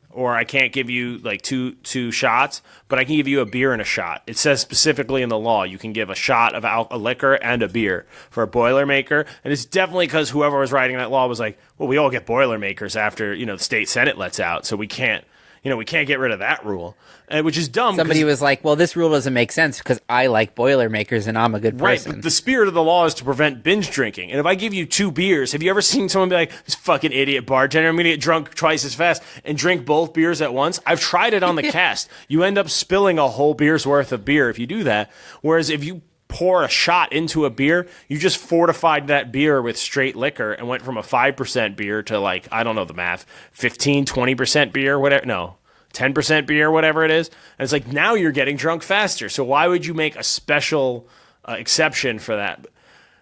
or I can't give you, like, two shots, but I can give you a beer and a shot. It says specifically in the law you can give a shot of a liquor and a beer for a Boilermaker, and it's definitely because whoever was writing that law was like, well, we all get Boilermakers after, the state Senate lets out, so we can't. we can't get rid of that rule, which is dumb. Somebody was like, well, this rule doesn't make sense because I like Boilermakers and I'm a good person. Right, but the spirit of the law is to prevent binge drinking. And if I give you 2 beers, have you ever seen someone be like, this fucking idiot bartender, I'm going to get drunk twice as fast and drink both beers at once? I've tried it on the cast. You end up spilling a whole beer's worth of beer if you do that. Whereas if you pour a shot into a beer, you just fortified that beer with straight liquor and went from a 5% beer to like, I don't know the math, 15, 20% beer, whatever. No, 10% beer, whatever it is. And it's like, now you're getting drunk faster. So why would you make a special exception for that?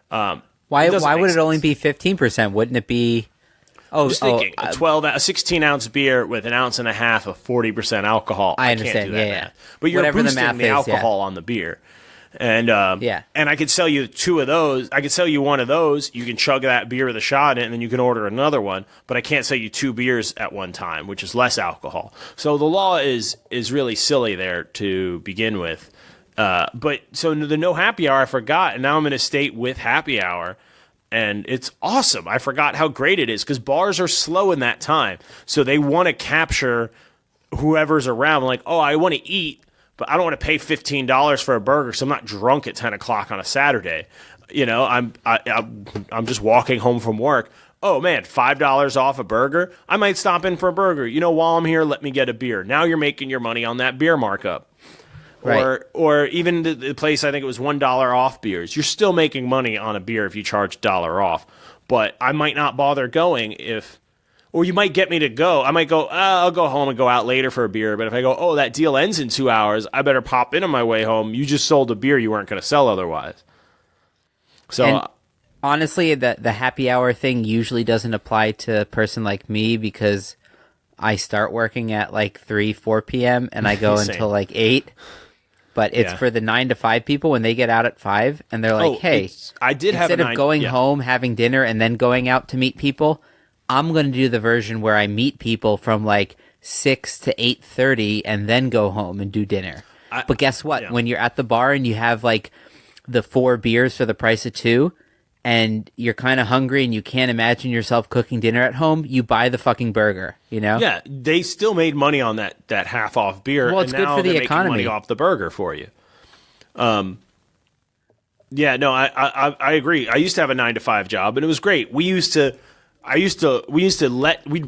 Why would it only be 15%? Wouldn't it be... I'm just thinking, a 16-ounce beer with an ounce and a half of 40% alcohol. I understand, can't do that yeah. math. But you're Whatever boosting the math the is, alcohol on the beer. And and I could sell you 2 of those. I could sell you 1 of those. You can chug that beer with a shot in it, and then you can order another one. But I can't sell you 2 beers at one time, which is less alcohol. So the law is really silly there to begin with. But so the no happy hour, I forgot, and now I'm in a state with happy hour, and it's awesome. I forgot how great it is because bars are slow in that time, so they want to capture whoever's around. Like, oh, I want to eat, but I don't want to pay $15 for a burger, so I'm not drunk at 10 o'clock on a Saturday. I'm just walking home from work. Oh, man, $5 off a burger? I might stop in for a burger. While I'm here, let me get a beer. Now you're making your money on that beer markup. Right. Or even the place, I think it was $1 off beers. You're still making money on a beer if you charge $1 off. But I might not bother going or you might get me to go. I might go, I'll go home and go out later for a beer. But if I go, oh, that deal ends in 2 hours, I better pop in on my way home. You just sold a beer you weren't going to sell otherwise. So and honestly, the happy hour thing usually doesn't apply to a person like me because I start working at like 3, 4 p.m. and I go until like 8. But it's for the 9 to 5 people when they get out at 5 and they're like, hey, instead of going home, having dinner, and then going out to meet people, I'm going to do the version where I meet people from like 6 to 8:30 and then go home and do dinner. But guess what? Yeah. When you're at the bar and you have like the 4 beers for the price of 2 and you're kind of hungry and you can't imagine yourself cooking dinner at home, you buy the fucking burger, Yeah, they still made money on that half off beer. Well, it's and good now for the they're economy. making money off the burger for you. Yeah, no, I agree. I used to have a 9 to 5 job and it was great. We'd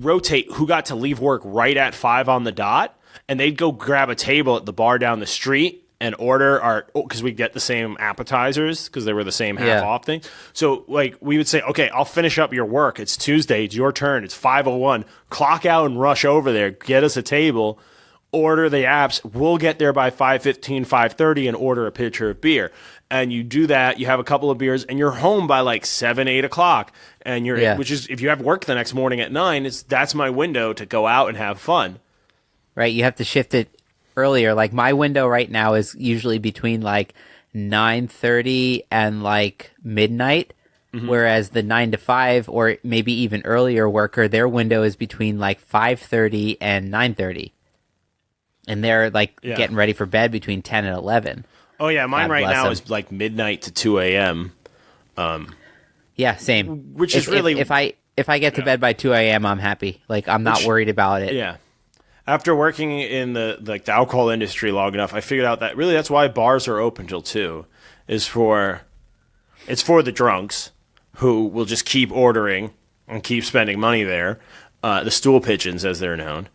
rotate who got to leave work right at 5 on the dot, and they'd go grab a table at the bar down the street and order because we get the same appetizers because they were the same half off thing. So like we would say, okay, I'll finish up your work. It's Tuesday. It's your turn. It's 5:01. Clock out and rush over there. Get us a table. Order the apps. We'll get there by 5:15, 5:30 and order a pitcher of beer. And you do that. You have a couple of beers and you're home by like 7, 8 o'clock. And which is if you have work the next morning at 9, that's my window to go out and have fun. Right. You have to shift it earlier. Like my window right now is usually between like 9:30 and like midnight, whereas the 9 to 5 or maybe even earlier worker, their window is between like 5:30 and 9:30, and they're like getting ready for bed between 10 and 11. Oh yeah, mine right now is like midnight to 2 a.m. Yeah, same. Which is really if I get to bed by 2 a.m., I'm happy. Like I'm not worried about it. Yeah. After working in the alcohol industry long enough, I figured out that really that's why bars are open till 2. It's for the drunks who will just keep ordering and keep spending money there. The stool pigeons, as they're known.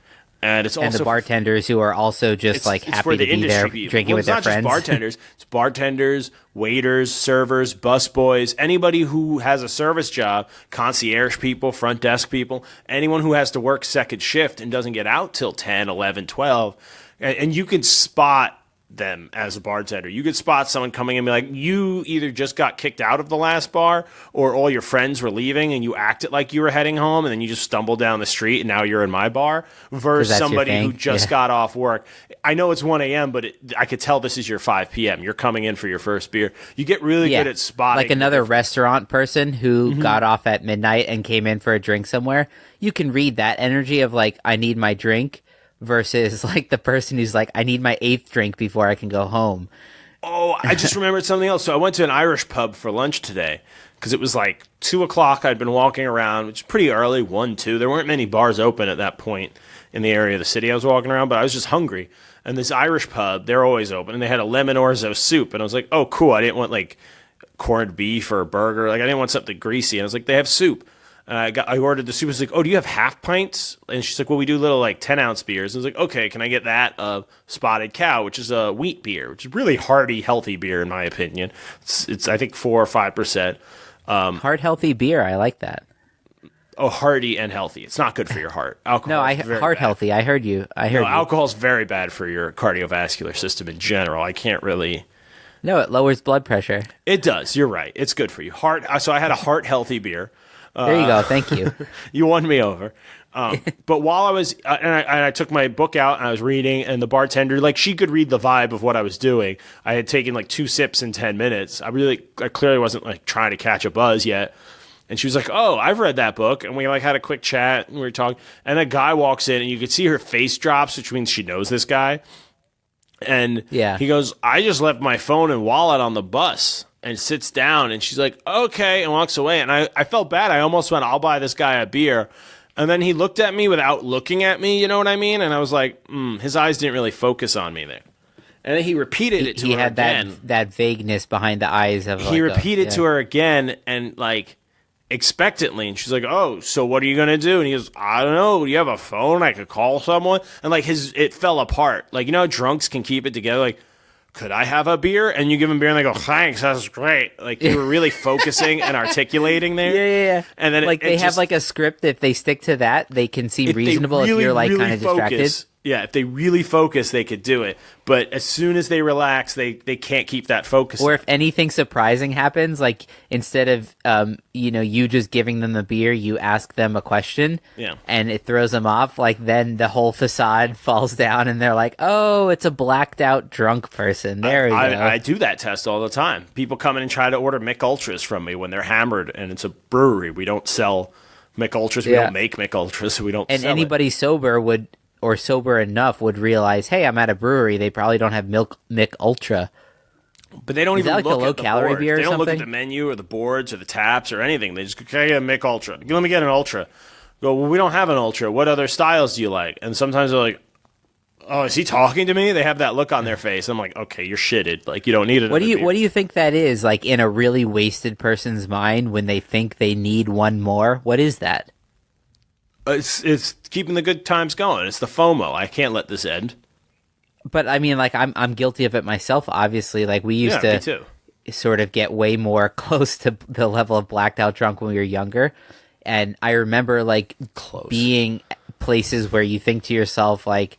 And it's also the bartenders who are also just happy to be there drinking with their friends. It's not just bartenders. It's bartenders, waiters, servers, busboys, anybody who has a service job, concierge people, front desk people, anyone who has to work second shift and doesn't get out till 10, 11, 12. And you can spot them as a bartender. You could spot someone coming in and be like, you either just got kicked out of the last bar or all your friends were leaving and you acted like you were heading home and then you just stumbled down the street and now you're in my bar versus somebody who just got off work. I know it's 1 a.m., but I could tell this is your 5 p.m. You're coming in for your first beer. You get really good at spotting. Like another restaurant person who got off at midnight and came in for a drink somewhere. You can read that energy of like, I need my drink. Versus like the person who's like, I need my 8th drink before I can go home. Oh, I just remembered something else. So I went to an Irish pub for lunch today because it was like 2 o'clock. I'd been walking around, which is pretty early, 1, 2. There weren't many bars open at that point in the area of the city I was walking around, but I was just hungry. And this Irish pub, they're always open, and they had a lemon orzo soup. And I was like, oh, cool. I didn't want like corned beef or a burger. Like I didn't want something greasy. And I was like, they have soup. And I ordered the soup. I was like, oh, do you have half pints? And she's like, well, we do little like 10-ounce beers. And I was like, okay, can I get that Spotted Cow, which is a wheat beer, which is really hearty, healthy beer in my opinion. It's I think 4 or 5%. Heart healthy beer. I like that. Oh, hearty and healthy. It's not good for your heart. Alcohol. No, heart healthy. I heard you. No, alcohol's very bad for your cardiovascular system in general. I can't really. No, it lowers blood pressure. It does. You're right. It's good for you. So I had a heart healthy beer. There you go. Thank you. You won me over. But while I was, I took my book out and I was reading, and the bartender, like, she could read the vibe of what I was doing. I had taken like 2 sips in 10 minutes. I clearly wasn't like trying to catch a buzz yet. And she was like, oh, I've read that book. And we like had a quick chat and we were talking. And a guy walks in and you could see her face drops, which means she knows this guy. And he goes, I just left my phone and wallet on the bus, and sits down. And she's like, okay, and walks away. And I felt bad. I almost went, I'll buy this guy a beer. And then he looked at me without looking at me, you know what I mean? And I was like, his eyes didn't really focus on me there. And then he repeated it to her again. He had that vagueness behind the eyes of. He repeated to her again, and like expectantly, and she's like, oh, so what are you gonna do? And he goes, I don't know, do you have a phone I could call someone? And like it fell apart. Like, you know how drunks can keep it together, like, could I have a beer? And you give them beer and they go, thanks, that's great. Like, you were really focusing and articulating there. Yeah. And then like they have like a script. If they stick to that, they can seem reasonable. If you're like kind of distracted. Yeah, if they really focus, they could do it. But as soon as they relax, they can't keep that focus. Or if anything surprising happens, like instead of you just giving them the beer, you ask them a question, and it throws them off. Like then the whole facade falls down, and they're like, "Oh, it's a blacked out drunk person." There we go. I do that test all the time. People come in and try to order Mick Ultras from me when they're hammered, and it's a brewery. We don't sell Mick Ultras. We don't make Mick Ultras. So we don't. And sell anybody sober would. Or sober enough would realize, hey, I'm at a brewery. They probably don't have Mick Ultra. But they don't even like look a low at the calorie board. beer or They don't look something? at the menu or the boards or the taps or anything. They just go, can I get a Mick Ultra? Let me get an Ultra. Go, well, we don't have an Ultra. What other styles do you like? And sometimes they're like, oh, is he talking to me? They have that look on their face. I'm like, okay, you're shitted. Like, you don't need it. What do you think that is? Like in a really wasted person's mind when they think they need one more? What is that? It's keeping the good times going. It's the FOMO. I can't let this end. But I mean, like I'm guilty of it myself. Obviously, like we used me to too. Sort of get way more close to the level of blacked out drunk when we were younger. And I remember like being places where you think to yourself like,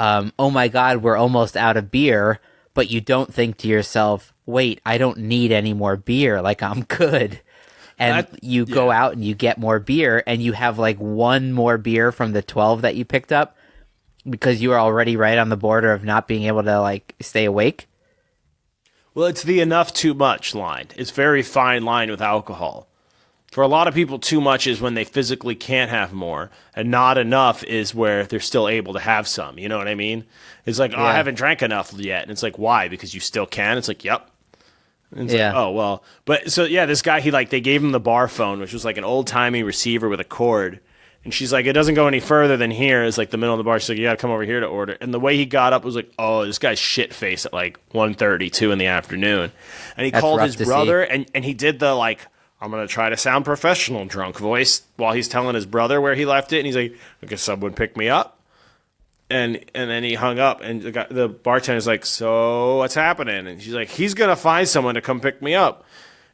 oh my God, we're almost out of beer. But you don't think to yourself, wait, I don't need any more beer. Like I'm good. And you go out and you get more beer, and you have like one more beer from the 12 that you picked up because you are already right on the border of not being able to like stay awake. Well, it's the enough too much line. It's a very fine line with alcohol. For a lot of people, too much is when they physically can't have more, and not enough is where they're still able to have some. You know what I mean? It's like, I haven't drank enough yet. And it's like, why? Because you still can? It's like, yep. And it's like, oh, well. But so, this guy, they gave him the bar phone, which was like an old-timey receiver with a cord. And she's like, it doesn't go any further than here. It's like the middle of the bar. She's like, you got to come over here to order. And the way he got up was like, oh, this guy's shit-faced at like 1:32 in the afternoon. And he called his brother, and he did the like, I'm going to try to sound professional drunk voice while he's telling his brother where he left it. And he's like, I guess someone picked me up. And then he hung up, and the bartender's like, so what's happening? And she's like, he's going to find someone to come pick me up.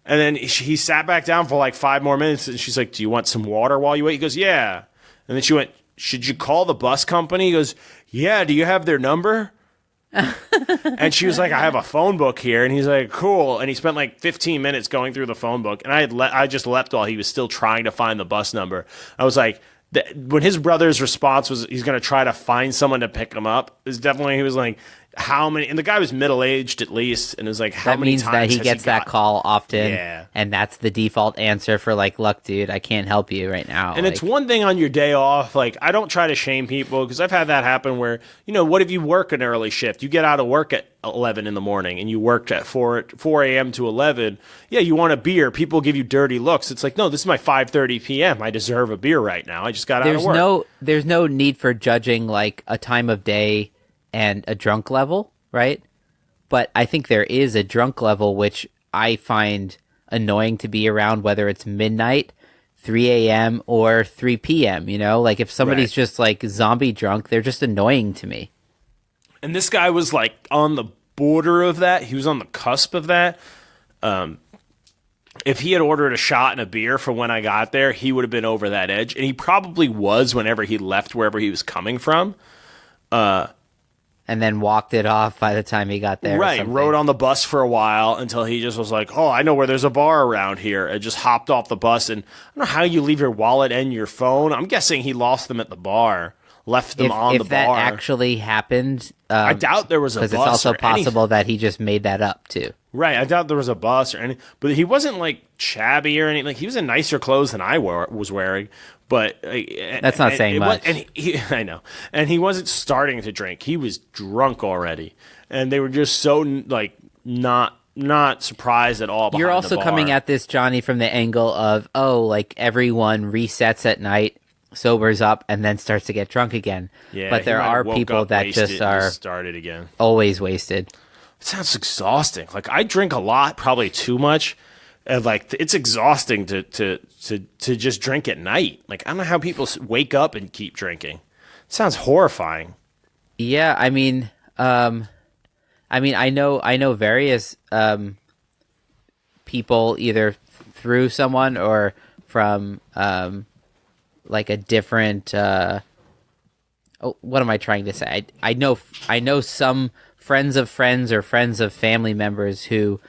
And then he sat back down for like 5 more minutes, and she's like, do you want some water while you wait? He goes, yeah. And then she went, should you call the bus company? He goes, yeah, do you have their number? And she was like, I have a phone book here. And he's like, cool. And he spent like 15 minutes going through the phone book. And I just left while he was still trying to find the bus number. I was like, when his brother's response was he's going to try to find someone to pick him up, is definitely, he was like, how many, and the guy was middle-aged at least, and it was like, how many times that he has gets that call often, Yeah. and that's the default answer for like, look, dude, I can't help you right now. And it's one thing on your day off. Like, I don't try to shame people because I've had that happen where, what if you work an early shift? You get out of work at 11 in the morning and you worked at 4 a.m. to 11. Yeah, you want a beer. People give you dirty looks. It's like, no, this is my 5:30 p.m. I deserve a beer right now. I just got out of work. There's no need for judging like a time of day and a drunk level, right? But I think there is a drunk level which I find annoying to be around, whether it's midnight, 3 a.m. or 3 p.m., Like if somebody's just like zombie drunk, they're just annoying to me. And this guy was like on the border of that. He was on the cusp of that. If he had ordered a shot and a beer for when I got there, he would have been over that edge. And he probably was whenever he left wherever he was coming from. And then walked it off by the time he got there. Right, rode on the bus for a while until he just was like, oh, I know where there's a bar around here. And just hopped off the bus. And I don't know how you leave your wallet and your phone. I'm guessing he lost them at the bar, left them on the bar. If that actually happened... I doubt there was a bus. Because it's also possible that he just made that up, too. Right, I doubt there was a bus or anything. But he wasn't, like, shabby or anything. Like, he was in nicer clothes than I was wearing. But that's not saying much. I know. And he wasn't starting to drink. He was drunk already. And they were just so, like, not surprised at all behind You're also the bar. coming at this, Johnny, from the angle of, like, everyone resets at night, sobers up, and then starts to get drunk again. Yeah, but there are people that just are started again. Always wasted. It sounds exhausting. Like, I drink a lot, probably too much. And like, it's exhausting to just drink at night. Like, I don't know how people wake up and keep drinking. It sounds horrifying. Yeah, I mean, I know various people either through someone or from like a different. What am I trying to say? I know some friends of friends or friends of family members who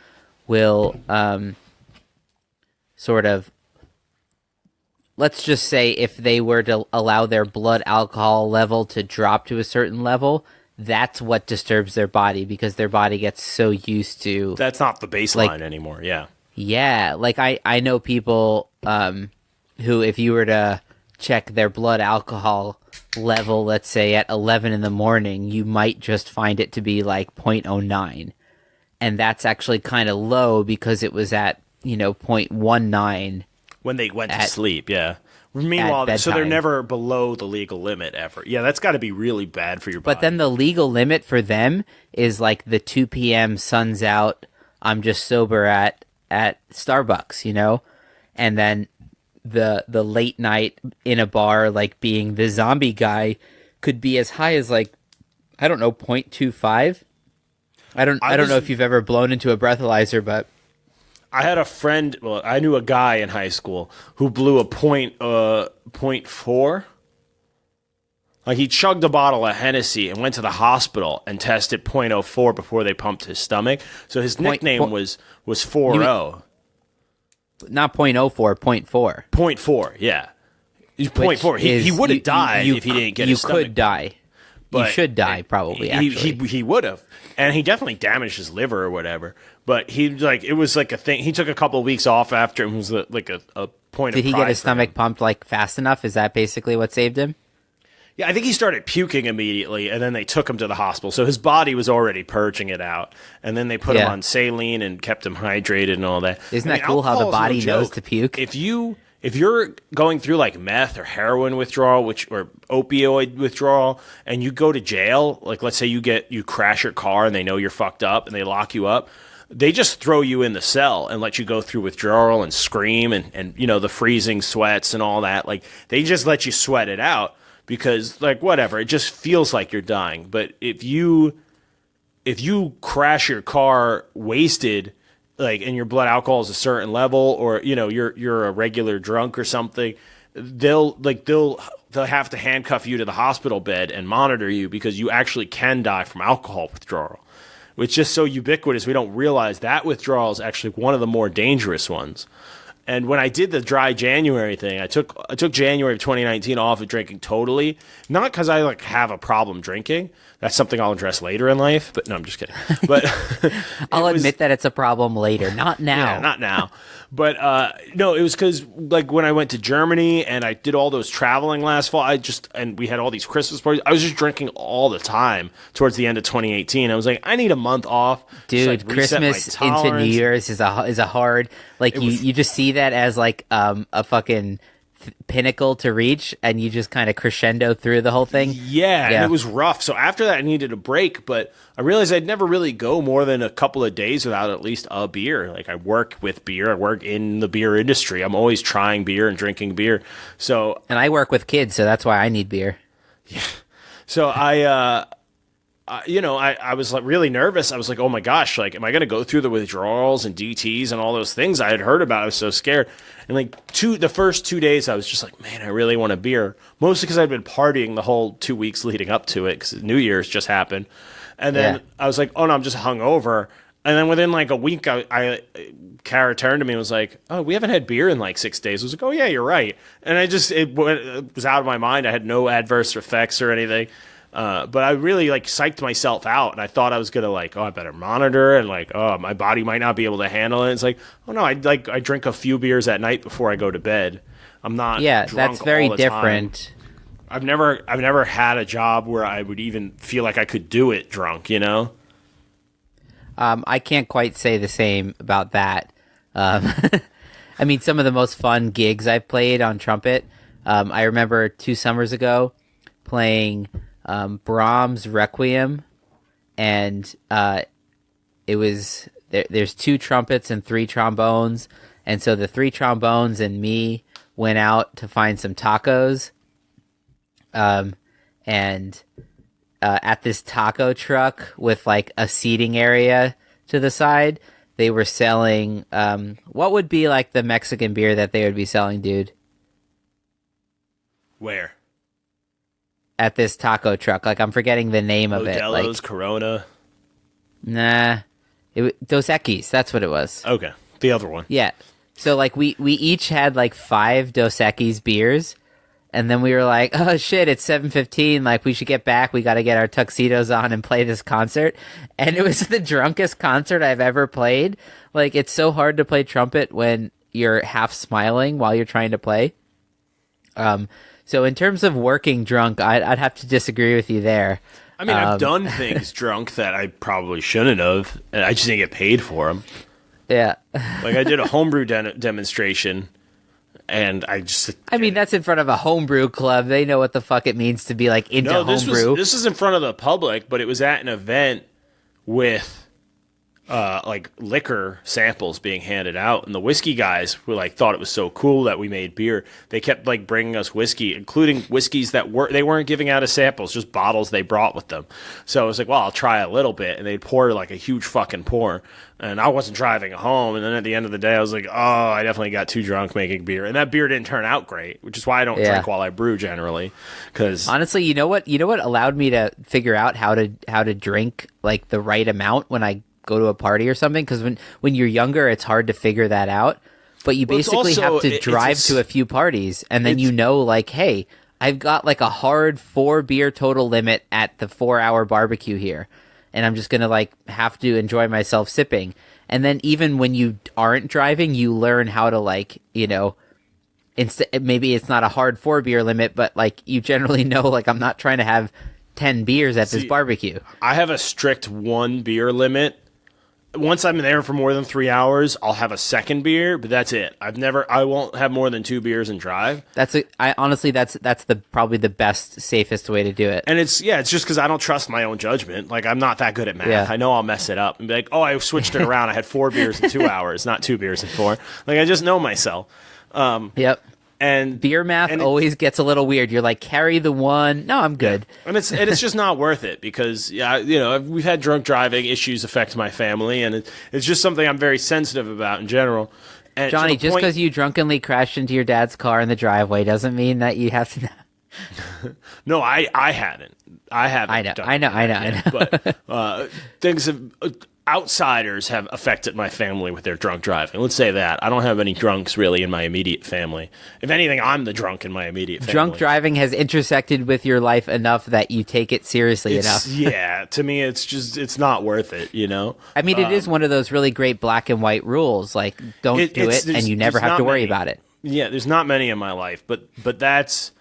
will sort of, let's just say if they were to allow their blood alcohol level to drop to a certain level, that's what disturbs their body because their body gets so used to... That's not the baseline anymore, yeah. Yeah, like I know people who if you were to check their blood alcohol level, let's say at 11 in the morning, you might just find it to be like 0.09. And that's actually kind of low because it was at 0.19 when they went to sleep. Yeah. Meanwhile, so they're never below the legal limit ever. Yeah, that's got to be really bad for your body. But then the legal limit for them is like the 2 p.m. sun's out. I'm just sober at Starbucks, and then the late night in a bar, like being the zombie guy, could be as high as like 0.25. I don't know if you've ever blown into a breathalyzer, but I had a friend. Well, I knew a guy in high school who blew a 0.4. Like he chugged a bottle of Hennessy and went to the hospital and tested 0.04 before they pumped his stomach. So his nickname was 4-0. Not 0.04, 0.4. 0.4, yeah. He's 0.4. He would have died if he didn't get his stomach. You could die. But you should die, probably, actually. He would have. And he definitely damaged his liver or whatever. But it was like a thing. He took a couple of weeks off after it was like a point of pride. Did he get his stomach pumped like fast enough? Is that basically what saved him? Yeah, I think he started puking immediately, and then they took him to the hospital. So his body was already purging it out. And then they put him on saline and kept him hydrated and all that. Isn't that cool how the body knows to puke? If you're going through like meth or heroin withdrawal, or opioid withdrawal, and you go to jail, like let's say you crash your car and they know you're fucked up and they lock you up, they just throw you in the cell and let you go through withdrawal and scream and the freezing sweats and all that. Like they just let you sweat it out because like whatever, it just feels like you're dying. But if you crash your car wasted, like, and your blood alcohol is a certain level, or you're a regular drunk or something, they'll have to handcuff you to the hospital bed and monitor you because you actually can die from alcohol withdrawal. It's just so ubiquitous we don't realize that withdrawal is actually one of the more dangerous ones. And when I did the dry January thing, I took January of 2019 off of drinking totally, not because I like have a problem drinking. That's something I'll address later in life. But no, I'm just kidding. But I'll admit that it's a problem later, not now. Yeah, not now. But no, it was because like when I went to Germany and I did all those traveling last fall, and we had all these Christmas parties. I was just drinking all the time towards the end of 2018. I was like, I need a month off. Dude, just, like, reset my Christmas into tolerance. New Year's is a hard, like you just see that as like a fucking pinnacle to reach, and you just kind of crescendo through the whole thing. Yeah, and it was rough. So after that, I needed a break, but I realized I'd never really go more than a couple of days without at least a beer. Like I work with beer, I work in the beer industry. I'm always trying beer and drinking beer. So, And I work with kids, so that's why I need beer. so I was like really nervous. I was like, oh my gosh, like, am I going to go through the withdrawals and DTs and all those things I had heard about? I was so scared. And like the first 2 days, I was just like, man, I really want a beer. Mostly because I'd been partying the whole 2 weeks leading up to it because New Year's just happened. And then I was like, oh no, I'm just hungover. And then within like a week, Kara turned to me and was like, oh, we haven't had beer in like 6 days. I was like, oh yeah, you're right. And it was out of my mind. I had no adverse effects or anything. But I really like psyched myself out, and I thought I was gonna like, oh, I better monitor, and like, oh, my body might not be able to handle it. It's like, oh no, I drink a few beers at night before I go to bed. I'm not. Yeah, drunk that's very all the different. Time. I've never had a job where I would even feel like I could do it drunk. You know. I can't quite say the same about that. I mean, some of the most fun gigs I've played on trumpet. I remember 2 summers ago playing Brahms Requiem, and it was there's 2 trumpets and 3 trombones, and so the 3 trombones and me went out to find some tacos, and at this taco truck with like a seating area to the side, they were selling what would be like the Mexican beer that they would be selling, dude? Where? At this taco truck, like I'm forgetting the name of it. Modelo's, Like, Corona. Nah, Dos Equis. That's what it was. Okay, the other one. Yeah. So like we each had like 5 Dos Equis beers, and then we were like, oh shit, it's 7:15. Like we should get back. We got to get our tuxedos on and play this concert. And it was the drunkest concert I've ever played. Like it's so hard to play trumpet when you're half smiling while you're trying to play. So in terms of working drunk, I'd have to disagree with you there. I mean, I've done things drunk that I probably shouldn't have, and I just didn't get paid for them. Yeah. Like I did a homebrew demonstration, and I mean, that's in front of a homebrew club. They know what the fuck it means to be like into homebrew. This is in front of the public, but it was at an event with like liquor samples being handed out, and the whiskey guys were like thought it was so cool that we made beer. They kept like bringing us whiskey, including whiskeys that they weren't giving out as samples, just bottles they brought with them. So I was like, well, I'll try a little bit, and they'd pour like a huge fucking pour, and I wasn't driving home. And then at the end of the day, I was like, oh, I definitely got too drunk making beer, and that beer didn't turn out great, which is why I don't drink while I brew generally. Because honestly, you know what allowed me to figure out how to drink like the right amount when I go to a party or something, because when you're younger it's hard to figure that out, but you basically have to drive to a few parties, and then like, hey, I've got like a hard 4 beer total limit at the 4-hour barbecue here, and I'm just gonna like have to enjoy myself sipping. And then even when you aren't driving, you learn how to like, you know, maybe it's not a hard 4 beer limit, but like you generally know, like, I'm not trying to have 10 beers at this barbecue. I have a strict 1 beer limit. Once I'm there for more than 3 hours, I'll have a second beer, but that's it. I won't have more than 2 beers and drive. Honestly, that's probably the best, safest way to do it. And it's just because I don't trust my own judgment. Like, I'm not that good at math. Yeah. I know I'll mess it up and be like, oh, I switched it around. I had 4 beers in 2 hours, not 2 beers in 4. Like, I just know myself. Yep. And beer math always gets a little weird. You're like, carry the 1. No, I'm good. Yeah. And it's just not worth it, because we've had drunk driving issues affect my family, and it's just something I'm very sensitive about in general. And Johnny, just because you drunkenly crashed into your dad's car in the driveway doesn't mean that you have to. No, I hadn't. I haven't. I know. But things have. outsiders have affected my family with their drunk driving. Let's say that. I don't have any drunks really in my immediate family. If anything, I'm the drunk in my immediate family. Drunk driving has intersected with your life enough that you take it seriously enough. Yeah, to me, it's not worth it, you know? I mean, it is one of those really great black and white rules. Like, don't do it, and you never have to worry about it. Yeah, there's not many in my life, but that's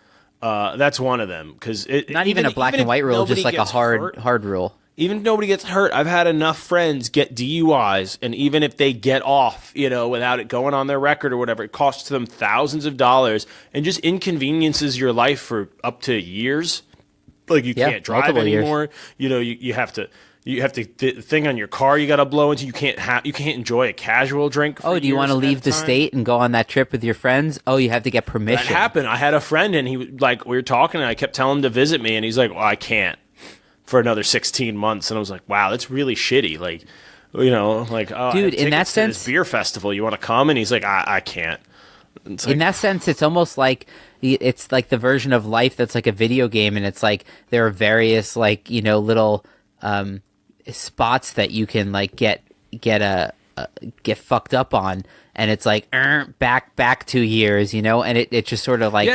one of them. Because not even a black and white rule, just like a hard rule. Even if nobody gets hurt, I've had enough friends get DUIs, and even if they get off, you know, without it going on their record or whatever, it costs them thousands of dollars and just inconveniences your life for up to years. Like you can't drive anymore. Years. You know, you have to the thing on your car you got to blow into. You can't enjoy a casual drink. Do you want to leave the state and go on that trip with your friends? Oh, you have to get permission. That happened. I had a friend, and he like we were talking, and I kept telling him to visit me, and he's like, "Well, I can't." For another 16 months, and I was like, wow, that's really shitty. Like, you know, like, oh, dude, in that sense, this beer festival, you want to come? And he's like, I can't. Like, in that sense, it's almost like it's like the version of life that's like a video game, and it's like there are various like, you know, little spots that you can like get fucked up on, and it's like back 2 years, you know, and it just sort of like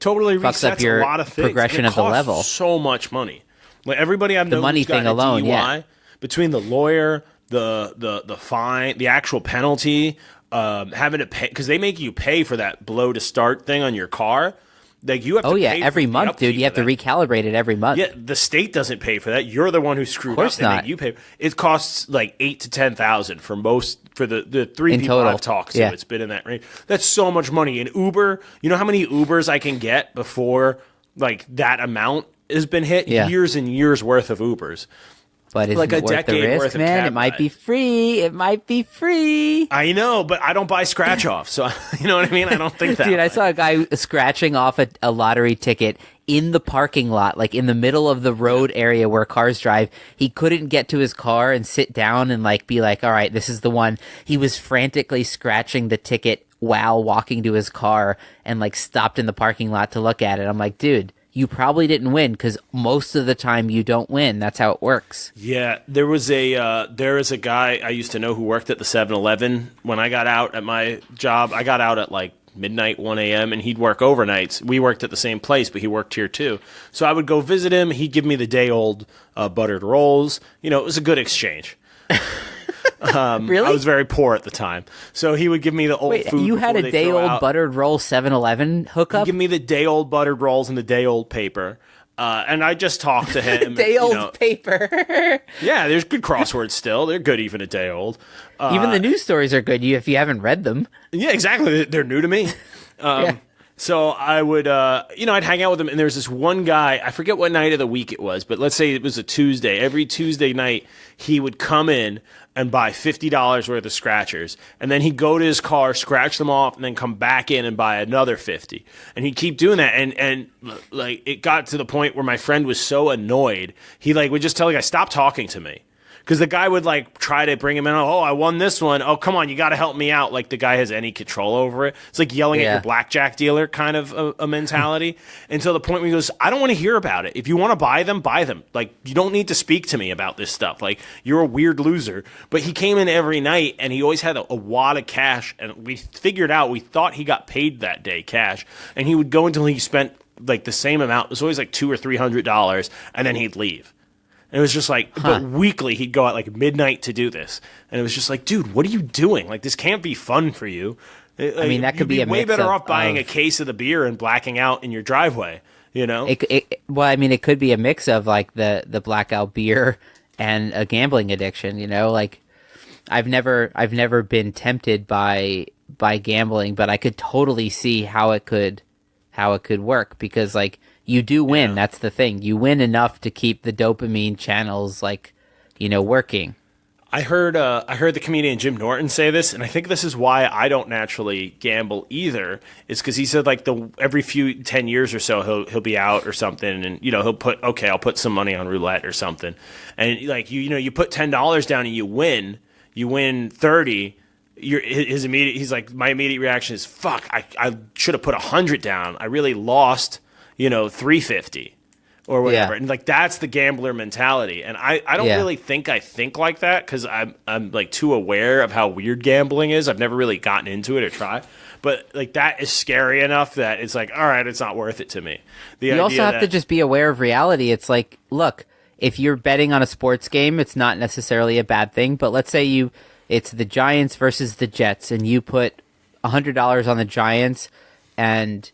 totally fucks resets up your a lot of things. progression of the level. So much money. Like everybody I've known, the money who's got thing a alone, DUI, between the lawyer, the fine, the actual penalty, having to pay because they make you pay for that blow to start thing on your car. Like you have to pay every month, dude. You have to recalibrate it every month. Yeah, the state doesn't pay for that. You're the one who screwed up. Of course not. You pay. It costs like $8,000 to $10,000 for the three in people total. I've talked to. It's been in that range. That's so much money. In Uber, you know how many Ubers I can get before like that amount has been hit? Years and years worth of Ubers. But it's like a decade worth of man. It might be free. It might be free. I know, but I don't buy scratch off. So you know what I mean? I don't think that. Dude, I saw a guy scratching off a lottery ticket in the parking lot, like in the middle of the road area where cars drive. He couldn't get to his car and sit down and like be like, all right, this is the one. He was frantically scratching the ticket while walking to his car and like stopped in the parking lot to look at it. I'm like, dude, you probably didn't win because most of the time you don't win. That's how it works. Yeah, there is a guy I used to know who worked at the 7-Eleven. When I got out at my job, I got out at like midnight, 1 a.m., and he'd work overnights. We worked at the same place, but he worked here too. So I would go visit him. He'd give me the day-old buttered rolls. You know, it was a good exchange. Really? I was very poor at the time. So he would give me the old food. You had a day-old buttered roll 7-Eleven hookup? He'd give me the day-old buttered rolls and the day-old paper. And I just talked to him. Day-old paper. Yeah, there's good crosswords still. They're good even at day-old. Even the news stories are good if you haven't read them. Yeah, exactly. They're new to me. So I would, I'd hang out with him, and there was this one guy, I forget what night of the week it was, but let's say it was a Tuesday. Every Tuesday night, he would come in and buy $50 worth of scratchers, and then he'd go to his car, scratch them off, and then come back in and buy another 50. And he'd keep doing that, and like it got to the point where my friend was so annoyed, he like would just tell the guy, stop talking to me. Because the guy would like try to bring him in. Oh, I won this one. Oh, come on, you got to help me out. Like the guy has any control over it. It's like yelling at your blackjack dealer kind of a mentality. Until the point where he goes, I don't want to hear about it. If you want to buy them, buy them. Like you don't need to speak to me about this stuff. Like you're a weird loser. But he came in every night, and he always had a wad of cash. And we figured out, we thought he got paid that day cash, and he would go until he spent like the same amount. It was always like $200 or $300, and then he'd leave. And it was just like, but weekly he'd go at like midnight to do this. And it was just like, dude, what are you doing? Like, this can't be fun for you. Like, I mean, that could be a way mix better of, off buying a case of the beer and blacking out in your driveway, you know? Well, I mean, it could be a mix of like the blackout beer and a gambling addiction, you know? Like, I've never been tempted by gambling, but I could totally see how it could work because like, you do win. Yeah. That's the thing. You win enough to keep the dopamine channels, like, you know, working. I heard the comedian Jim Norton say this, and I think this is why I don't naturally gamble either. Is because he said like every 10 years or so he'll be out or something, and you know I'll put some money on roulette or something, and like you put $10 down and you win 30. He's like, my immediate reaction is fuck. I should have put 100 down. I really lost. $350. or whatever. Yeah. And like that's the gambler mentality. And I don't Yeah. really think I think like that because I'm like too aware of how weird gambling is. I've never really gotten into it or tried. But like that is scary enough that it's like, all right, it's not worth it to me. You also have to just be aware of reality. It's like, look, if you're betting on a sports game, it's not necessarily a bad thing. But let's say it's the Giants versus the Jets, and you put $100 on the Giants, and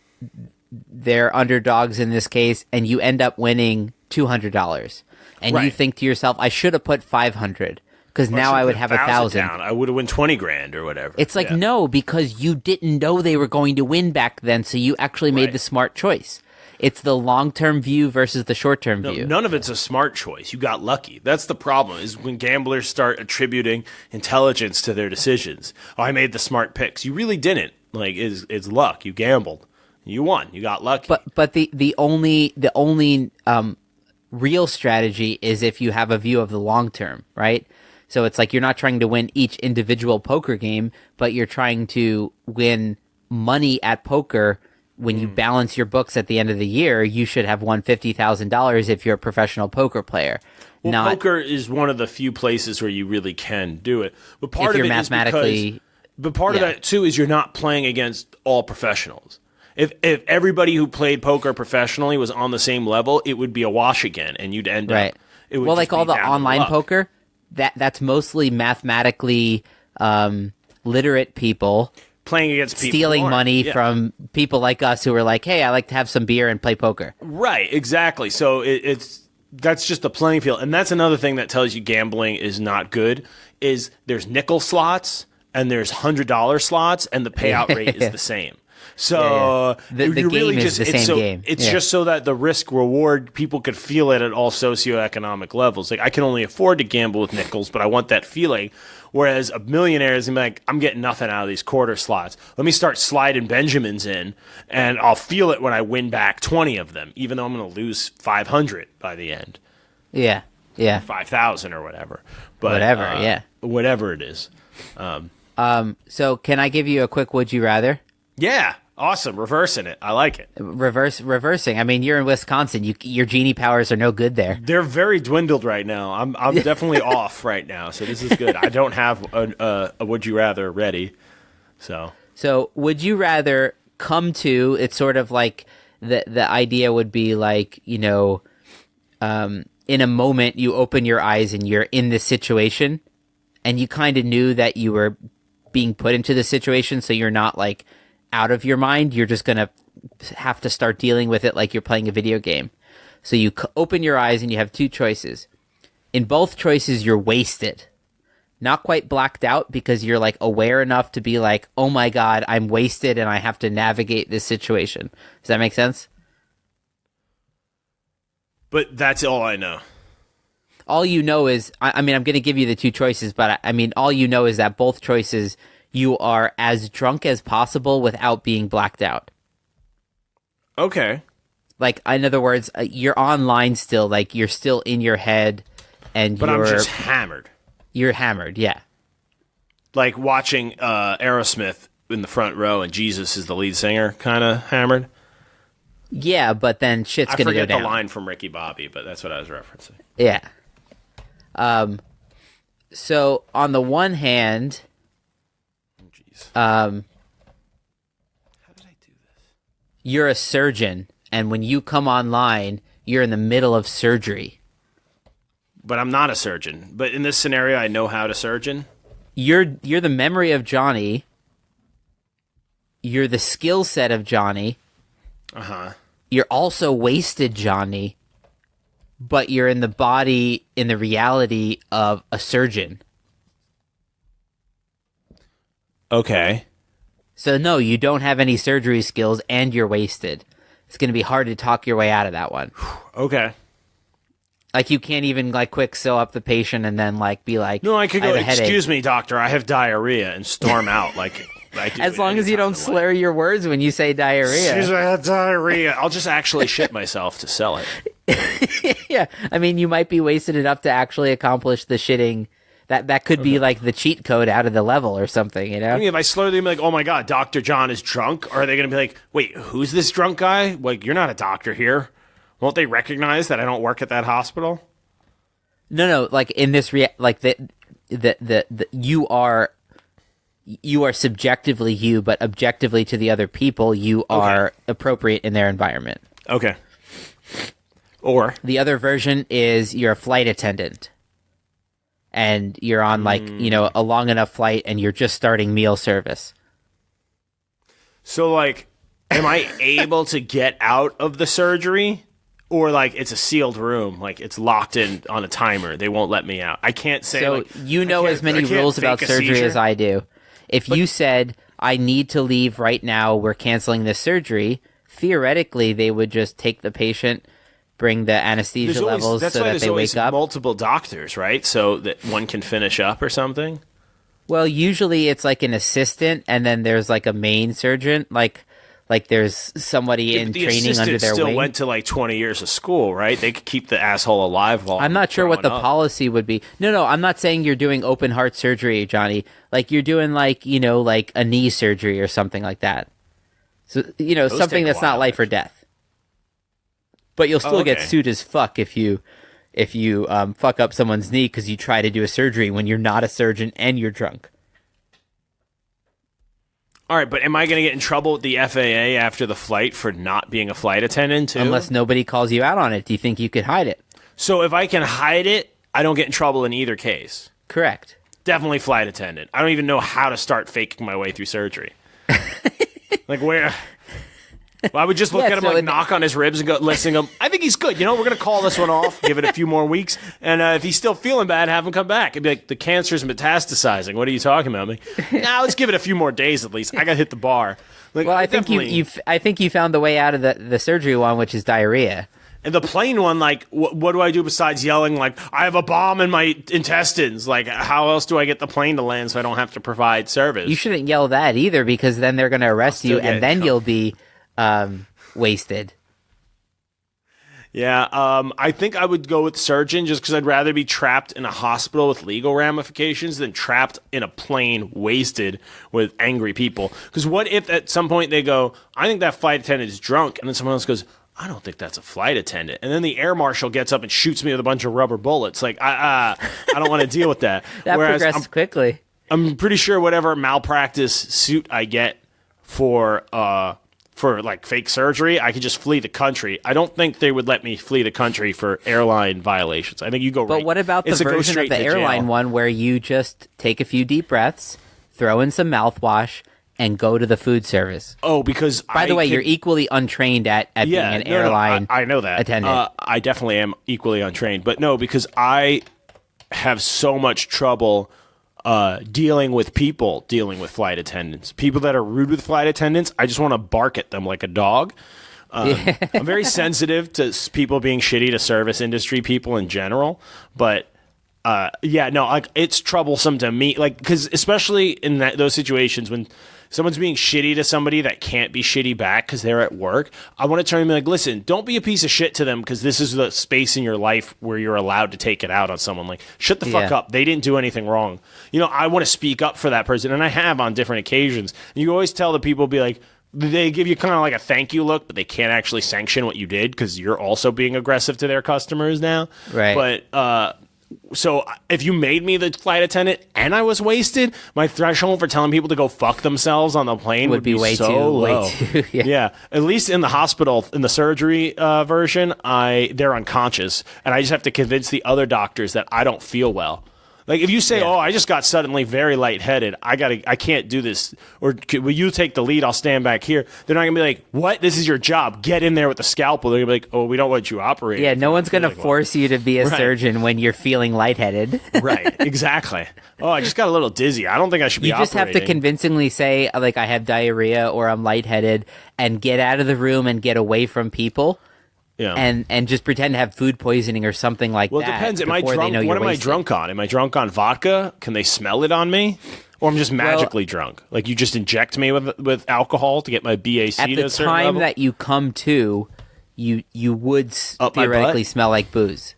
they're underdogs in this case, and you end up winning $200, and you think to yourself, I should have put 500 because now I would have 1,000. I would have won 20 grand or whatever. It's like, no, because you didn't know they were going to win back then, so you actually made the smart choice. It's the long-term view versus the short-term view. None of it's a smart choice. You got lucky. That's the problem, is when gamblers start attributing intelligence to their decisions. Oh, I made the smart picks. You really didn't. Like, it's luck. You gambled. You won. You got lucky. But the only real strategy is if you have a view of the long term, right? So it's like you're not trying to win each individual poker game, but you're trying to win money at poker. When you balance your books at the end of the year, you should have won $50,000 if you're a professional poker player. Well, poker is one of the few places where you really can do it. But part if of you're it mathematically, is because, but part of that too is you're not playing against all professionals. If everybody who played poker professionally was on the same level, it would be a wash again, and you'd end up. It would like all the online poker, that's mostly mathematically literate people playing against people stealing money from people like us who are like, hey, I like to have some beer and play poker. Right, exactly. So that's just the playing field, and that's another thing that tells you gambling is not good. Is there's nickel slots and there's $100 slots, and the payout rate is the same. So the you're game really is the same game. It's just so that the risk reward, people could feel it at all socioeconomic levels. Like, I can only afford to gamble with nickels, but I want that feeling. Whereas a millionaire is like, I'm getting nothing out of these quarter slots. Let me start sliding Benjamins in, and I'll feel it when I win back 20 of them, even though I'm going to lose 500 by the end. Yeah. 5,000 or whatever. But, whatever it is. So can I give you a quick would you rather? Yeah. Awesome. Reversing it. I like it. Reversing. I mean, you're in Wisconsin. Your Genie powers are no good there. They're very dwindled right now. I'm definitely off right now, so this is good. I don't have a would you rather ready. So would you rather come to, it's sort of like the idea would be like, in a moment you open your eyes and you're in this situation and you kind of knew that you were being put into the situation, so you're not like out of your mind. You're just going to have to start dealing with it like you're playing a video game. So you open your eyes and you have two choices. In both choices, you're wasted. Not quite blacked out because you're like aware enough to be like, oh my God, I'm wasted and I have to navigate this situation. Does that make sense? But that's all I know. All you know is, I mean, I'm going to give you the two choices, but I mean, all you know is that both choices you are as drunk as possible without being blacked out. Okay. Like, in other words, you're online still, like, you're still in your head, but I'm just hammered. You're hammered, yeah. Like watching Aerosmith in the front row and Jesus is the lead singer, kind of hammered. Yeah, but then shit's going to go down. I forget the line from Ricky Bobby, but that's what I was referencing. Yeah. So, on the one hand... how did I do this? You're a surgeon, and when you come online, you're in the middle of surgery. But I'm not a surgeon. But in this scenario, I know how to surgeon. You're the memory of Johnny. You're the skill set of Johnny. Uh-huh. You're also wasted Johnny, but you're in the body, in the reality of a surgeon. Okay. So no, you don't have any surgery skills and you're wasted. It's going to be hard to talk your way out of that one. Okay. Like, you can't even, like, quick sew up the patient and then, like, be like, no, I could go, excuse headache. Me, doctor, I have diarrhea, and storm out like I do. As long as you don't slur your words when you say diarrhea. Excuse me, I have diarrhea. I'll just actually shit myself to sell it. Yeah. I mean, you might be wasted enough to actually accomplish the shitting. That could be like the cheat code out of the level or something, you know? I mean, if I slur them like, oh my God, Dr. John is drunk, or are they going to be like, wait, who's this drunk guy? Like, you're not a doctor here. Won't they recognize that I don't work at that hospital? No, like in this you are subjectively you, but objectively to the other people, you are appropriate in their environment. Okay. Or the other version is you're a flight attendant, and you're on a long enough flight, and you're just starting meal service. So, like, am I able to get out of the surgery? Or, like, it's a sealed room. Like, it's locked in on a timer. They won't let me out. I can't say, so you know as many rules about surgery as I do. If you said, I need to leave right now, we're canceling this surgery, theoretically, they would just take the patient, bring the anesthesia levels so that they wake up. Multiple doctors, right? So that one can finish up or something? Well, usually it's like an assistant, and then there's like a main surgeon, like there's somebody in training under their still wing. Went to like 20 years of school, right? They could keep the asshole alive while I'm not sure what the policy would be. No, I'm not saying you're doing open heart surgery, Johnny. Like you're doing like a knee surgery or something like that. So Those something take a that's not while. life or death. But you'll still get sued as fuck if you fuck up someone's knee because you try to do a surgery when you're not a surgeon and you're drunk. All right, but am I going to get in trouble with the FAA after the flight for not being a flight attendant too? Unless nobody calls you out on it. Do you think you could hide it? So if I can hide it, I don't get in trouble in either case. Correct. Definitely flight attendant. I don't even know how to start faking my way through surgery. Like where? Well, I would just look at him, knock on his ribs and go, listen, I think he's good. We're going to call this one off, give it a few more weeks. And if he's still feeling bad, have him come back. It'd be like, the cancer's metastasizing. What are you talking about? Let's give it a few more days at least. I got to hit the bar. Like, well, I think you found the way out of the surgery one, which is diarrhea. And the plane one, like, what do I do besides yelling, like, I have a bomb in my intestines? Like, how else do I get the plane to land so I don't have to provide service? You shouldn't yell that either, because then they're going to arrest you, and then you'll be wasted. Yeah, I think I would go with surgeon just because I'd rather be trapped in a hospital with legal ramifications than trapped in a plane wasted with angry people. Because what if at some point they go, I think that flight attendant is drunk, and then someone else goes, I don't think that's a flight attendant. And then the air marshal gets up and shoots me with a bunch of rubber bullets. Like, I don't want to deal with that. That progresses quickly. I'm pretty sure whatever malpractice suit I get for like fake surgery, I could just flee the country. I don't think they would let me flee the country for airline violations. I think you go right. But what about the version of the airline one where you just take a few deep breaths, throw in some mouthwash, and go to the food service? Oh, because by the way, you're equally untrained at being an airline. I know that attendant. I definitely am equally untrained, but no, because I have so much trouble dealing with flight attendants. People that are rude with flight attendants, I just want to bark at them like a dog. I'm very sensitive to people being shitty to service industry people in general, but it's troublesome to me, like, because especially in those situations when someone's being shitty to somebody that can't be shitty back because they're at work, I want to turn and be like, listen, don't be a piece of shit to them because this is the space in your life where you're allowed to take it out on someone. Like, shut the fuck up. They didn't do anything wrong. I want to speak up for that person, and I have on different occasions. And you always tell the people, be like, they give you kind of like a thank you look, but they can't actually sanction what you did because you're also being aggressive to their customers now. Right. But, so if you made me the flight attendant and I was wasted, my threshold for telling people to go fuck themselves on the plane would be way so too low. Yeah. At least in the hospital, in the surgery version, they're unconscious, and I just have to convince the other doctors that I don't feel well. Like, if you say, I just got suddenly very lightheaded, I can't do this, or will you take the lead, I'll stand back here, they're not going to be like, what? This is your job. Get in there with the scalpel. They're going to be like, we don't want you operating. Yeah, no one's going to force you to be a surgeon when you're feeling lightheaded. Right, exactly. I just got a little dizzy. I don't think I should be operating. You just have to convincingly say, like, I have diarrhea or I'm lightheaded, and get out of the room and get away from people. Yeah. And just pretend to have food poisoning or something like that. Well, it depends. Am I drunk? What am I drunk on? Am I drunk on vodka? Can they smell it on me? Or I'm just magically drunk? Like, you just inject me with alcohol to get my BAC to a certain level? At the time that you come to, you would theoretically smell like booze.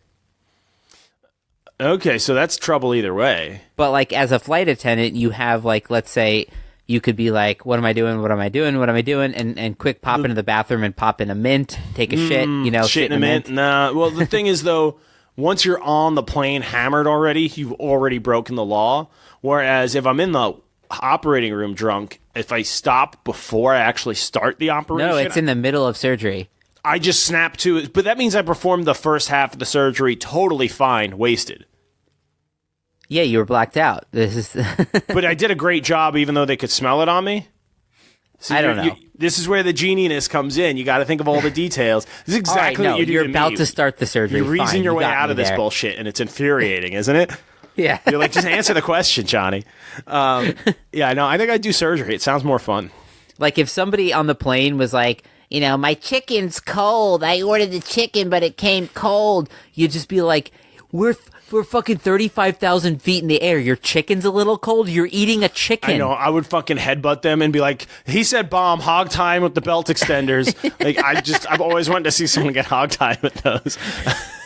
Okay, so that's trouble either way. But, like, as a flight attendant, you have, like, let's say you could be like, what am I doing? What am I doing? What am I doing? And quick pop into the bathroom and pop in a mint, take a shit, shit in a mint. Nah. Well, the thing is, though, once you're on the plane hammered already, you've already broken the law. Whereas if I'm in the operating room drunk, if I stop before I actually start the operation... No, it's in the middle of surgery. I just snap to it. But that means I performed the first half of the surgery totally fine, wasted. Yeah, you were blacked out. This is. But I did a great job, even though they could smell it on me. So I don't know. This is where the geniness comes in. You got to think of all the details. This is exactly what you do. You're to about me. to start the surgery. You're reasoning your way got out me of this there. bullshit, and it's infuriating, isn't it? Yeah. You're like, just answer the question, Johnny. Yeah, no, I think I'd do surgery. It sounds more fun. Like if somebody on the plane was like, my chicken's cold. I ordered the chicken, but it came cold. You'd just be like, we're fucking 35,000 feet in the air. Your chicken's a little cold. You're eating a chicken. I know. I would fucking headbutt them and be like, he said bomb, hog tie with the belt extenders. Like, I've always wanted to see someone get hog tied with those.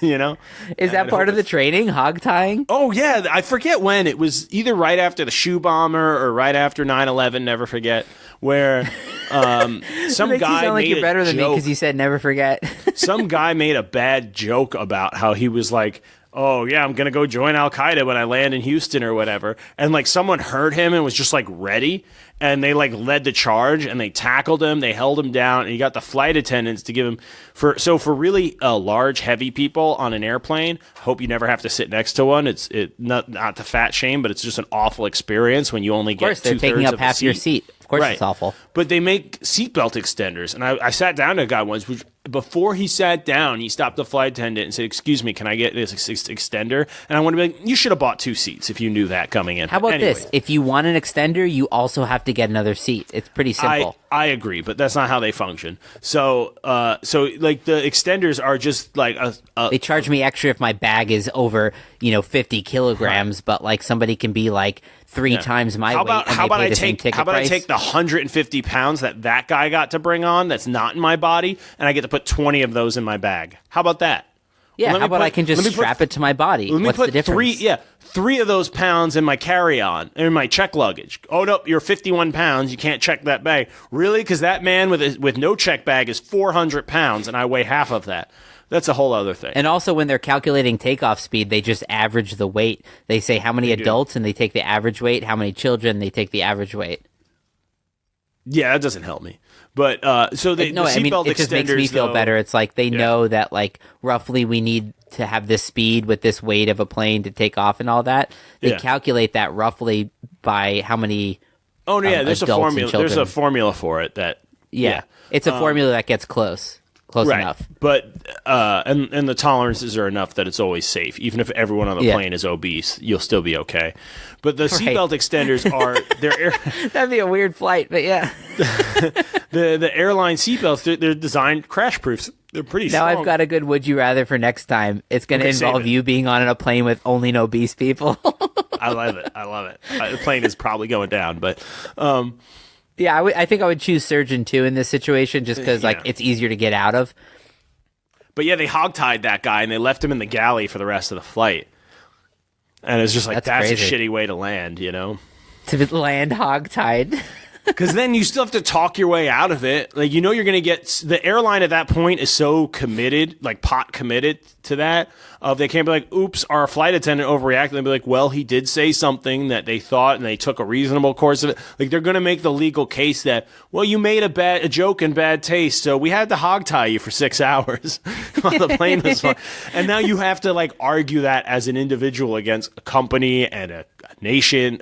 Is that part of the training? Hog tying? Oh, yeah. I forget when. It was either right after the shoe bomber or right after 9/11, never forget, where some It makes guy you sound like made you're better a than me joke. because you said never forget. Some guy made a bad joke about how he was like, oh, yeah, I'm going to go join Al-Qaeda when I land in Houston or whatever. And, like, someone heard him and was just, like, ready. And they, like, led the charge and they tackled him. They held him down. And he got the flight attendants to give him for really large, heavy people on an airplane. Hope you never have to sit next to one. It's not to fat shame, but it's just an awful experience when you only get 2/3 Of course, they're taking up half your seat. Of course, Right. It's awful. But they make seatbelt extenders. And I sat down to a guy once, which before he sat down, he stopped the flight attendant and said, excuse me, can I get this extender? And I want to be like, you should have bought 2 seats if you knew that coming in. How about Anyway, this? If you want an extender, you also have to get another seat. It's pretty simple. I agree, but that's not how they function. So like the extenders are just like They charge me extra if my bag is over, 50 kilograms, but like somebody can be like 3 times my weight. And how about I take I take the 150 pounds that guy got to bring on that's not in my body, and I get to put 20 of those in my bag? How about that? Yeah, Well, how about I can just strap it to my body? Let me What's put the difference? 3 of those pounds in my carry-on, in my check luggage. Oh, no, you're 51 pounds. You can't check that bag. Really? Because that man with no check bag is 400 pounds, and I weigh half of that. That's a whole other thing. And also, when they're calculating takeoff speed, they just average the weight. They say how many adults, and they take the average weight. How many children, they take the average weight. Yeah, that doesn't help me. But the seatbelt it just makes me feel better. It's like they know that like roughly we need to have this speed with this weight of a plane to take off and all that. They calculate that roughly by how many. Oh yeah, there's a adults and formula. children. There's a formula for it. It's a formula that gets close right. enough. But and the tolerances are enough that it's always safe. Even if everyone on the plane is obese, you'll still be okay. But the seatbelt extenders are That'd be a weird flight, but yeah. the airline seatbelts. They're designed crash proofs. They're pretty Now strong. I've got a good would you rather for next time. It's going to involve you being on a plane with only obese people. I love it. The plane is probably going down, but yeah, I think I would choose Surgeon 2 in this situation just because it's easier to get out of. But yeah, they hogtied that guy and they left him in the galley for the rest of the flight. And it's just like, that's a shitty way to land, To land hogtied. Because then you still have to talk your way out of it. Like, you're going to get... The airline at that point is so committed, like pot committed to that. They can't be like, oops, our flight attendant overreacted. They'll be like, well, he did say something that they thought and they took a reasonable course of it. Like, they're going to make the legal case that, well, you made a joke in bad taste, so we had to hogtie you for 6 hours while the plane was flying. And now you have to, like, argue that as an individual against a company and a nation,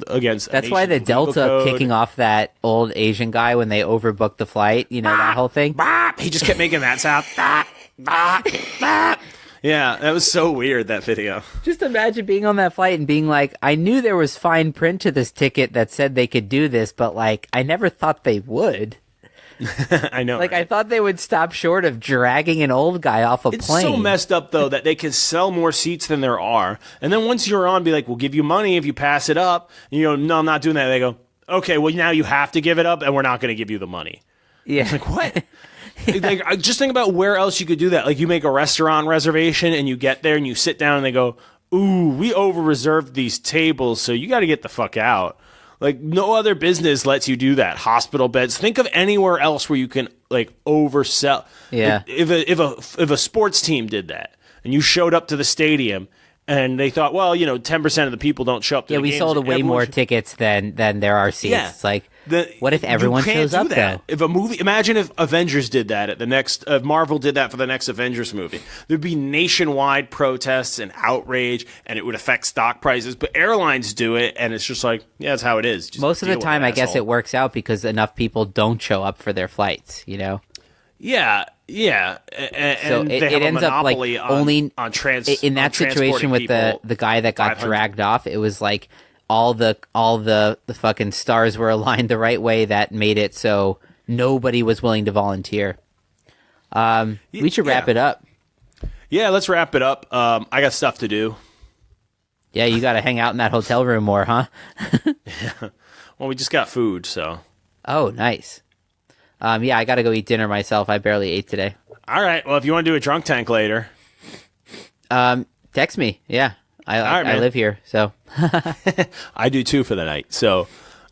against That's why the Delta kicking off that old Asian guy when they overbooked the flight, that whole thing. He just kept making that sound. Yeah, that was so weird, that video. Just imagine being on that flight and being like, I knew there was fine print to this ticket that said they could do this, but like, I never thought they would. I know. Like, right? I thought they would stop short of dragging an old guy off a It's plane. so messed up, though, that they can sell more seats than there are. And then once you're on, be like, we'll give you money if you pass it up. And no, I'm not doing that. They go, okay, well, now you have to give it up, and we're not going to give you the money. Yeah. It's like, what? Like, just think about where else you could do that. Like, you make a restaurant reservation, and you get there, and you sit down, and they go, ooh, we over-reserved these tables, so you got to get the fuck out. Like, no other business lets you do that. Hospital beds. Think of anywhere else where you can, like, oversell. Yeah. If a sports team did that and you showed up to the stadium and they thought, well, 10% of the people don't show up to the games. Yeah, we sold way more tickets than there are seats. Yeah. It's like, what if everyone shows up, though? If imagine if Avengers did that at the next, Marvel did that for the next Avengers movie. There'd be nationwide protests and outrage, and it would affect stock prices. But airlines do it, and it's just like, yeah, that's how it is. Just most of the deal with time, it, I guess asshole. it works out because enough people don't show up for their flights, Yeah. So And it they have a ends up like monopoly only on in that situation with the guy that got 500. dragged off. It was like all the fucking stars were aligned the right way that made it so nobody was willing to volunteer. We should wrap it up. Yeah, let's wrap it up. I got stuff to do. Yeah, you got to hang out in that hotel room more, huh? Well, we just got food, so. Oh, nice. Yeah, I got to go eat dinner myself. I barely ate today. All right. Well, if you want to do a drunk tank later. Text me. Yeah. right, I live here, so. I do too for the night. So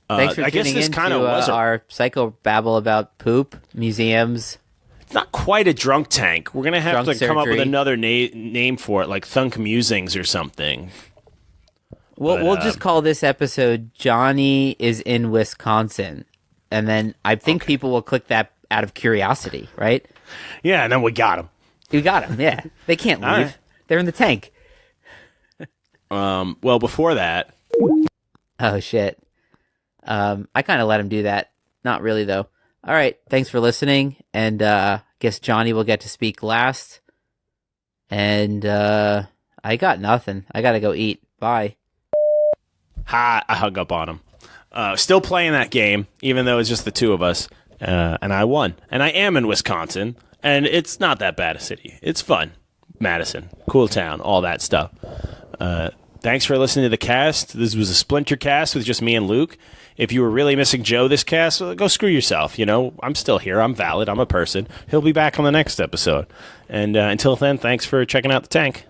Thanks for I guess tuning this in kind of to was our psychobabble about poop, museums. it's not quite a drunk tank. We're gonna have Drunk to come up with surgery. another name for it, like Thunk Musings or something. We'll just call this episode Johnny is in Wisconsin. And then I think people will click that out of curiosity, right? Yeah, and then we got him. You got them, yeah. They can't leave. All right. They're in the tank. Well, before that, Oh, shit. I kind of let him do that. Not really, though. All right. Thanks for listening. And guess Johnny will get to speak last. And I got nothing. I got to go eat. Bye. I hung up on him. Still playing that game, even though it's just the two of us. And I won. And I am in Wisconsin. And it's not that bad a city. It's fun. Madison. Cool town. All that stuff. Thanks for listening to the cast. This was a splinter cast with just me and Luke. If you were really missing Joe this cast, well, go screw yourself. I'm still here. I'm valid. I'm a person. He'll be back on the next episode. And until then, thanks for checking out the tank.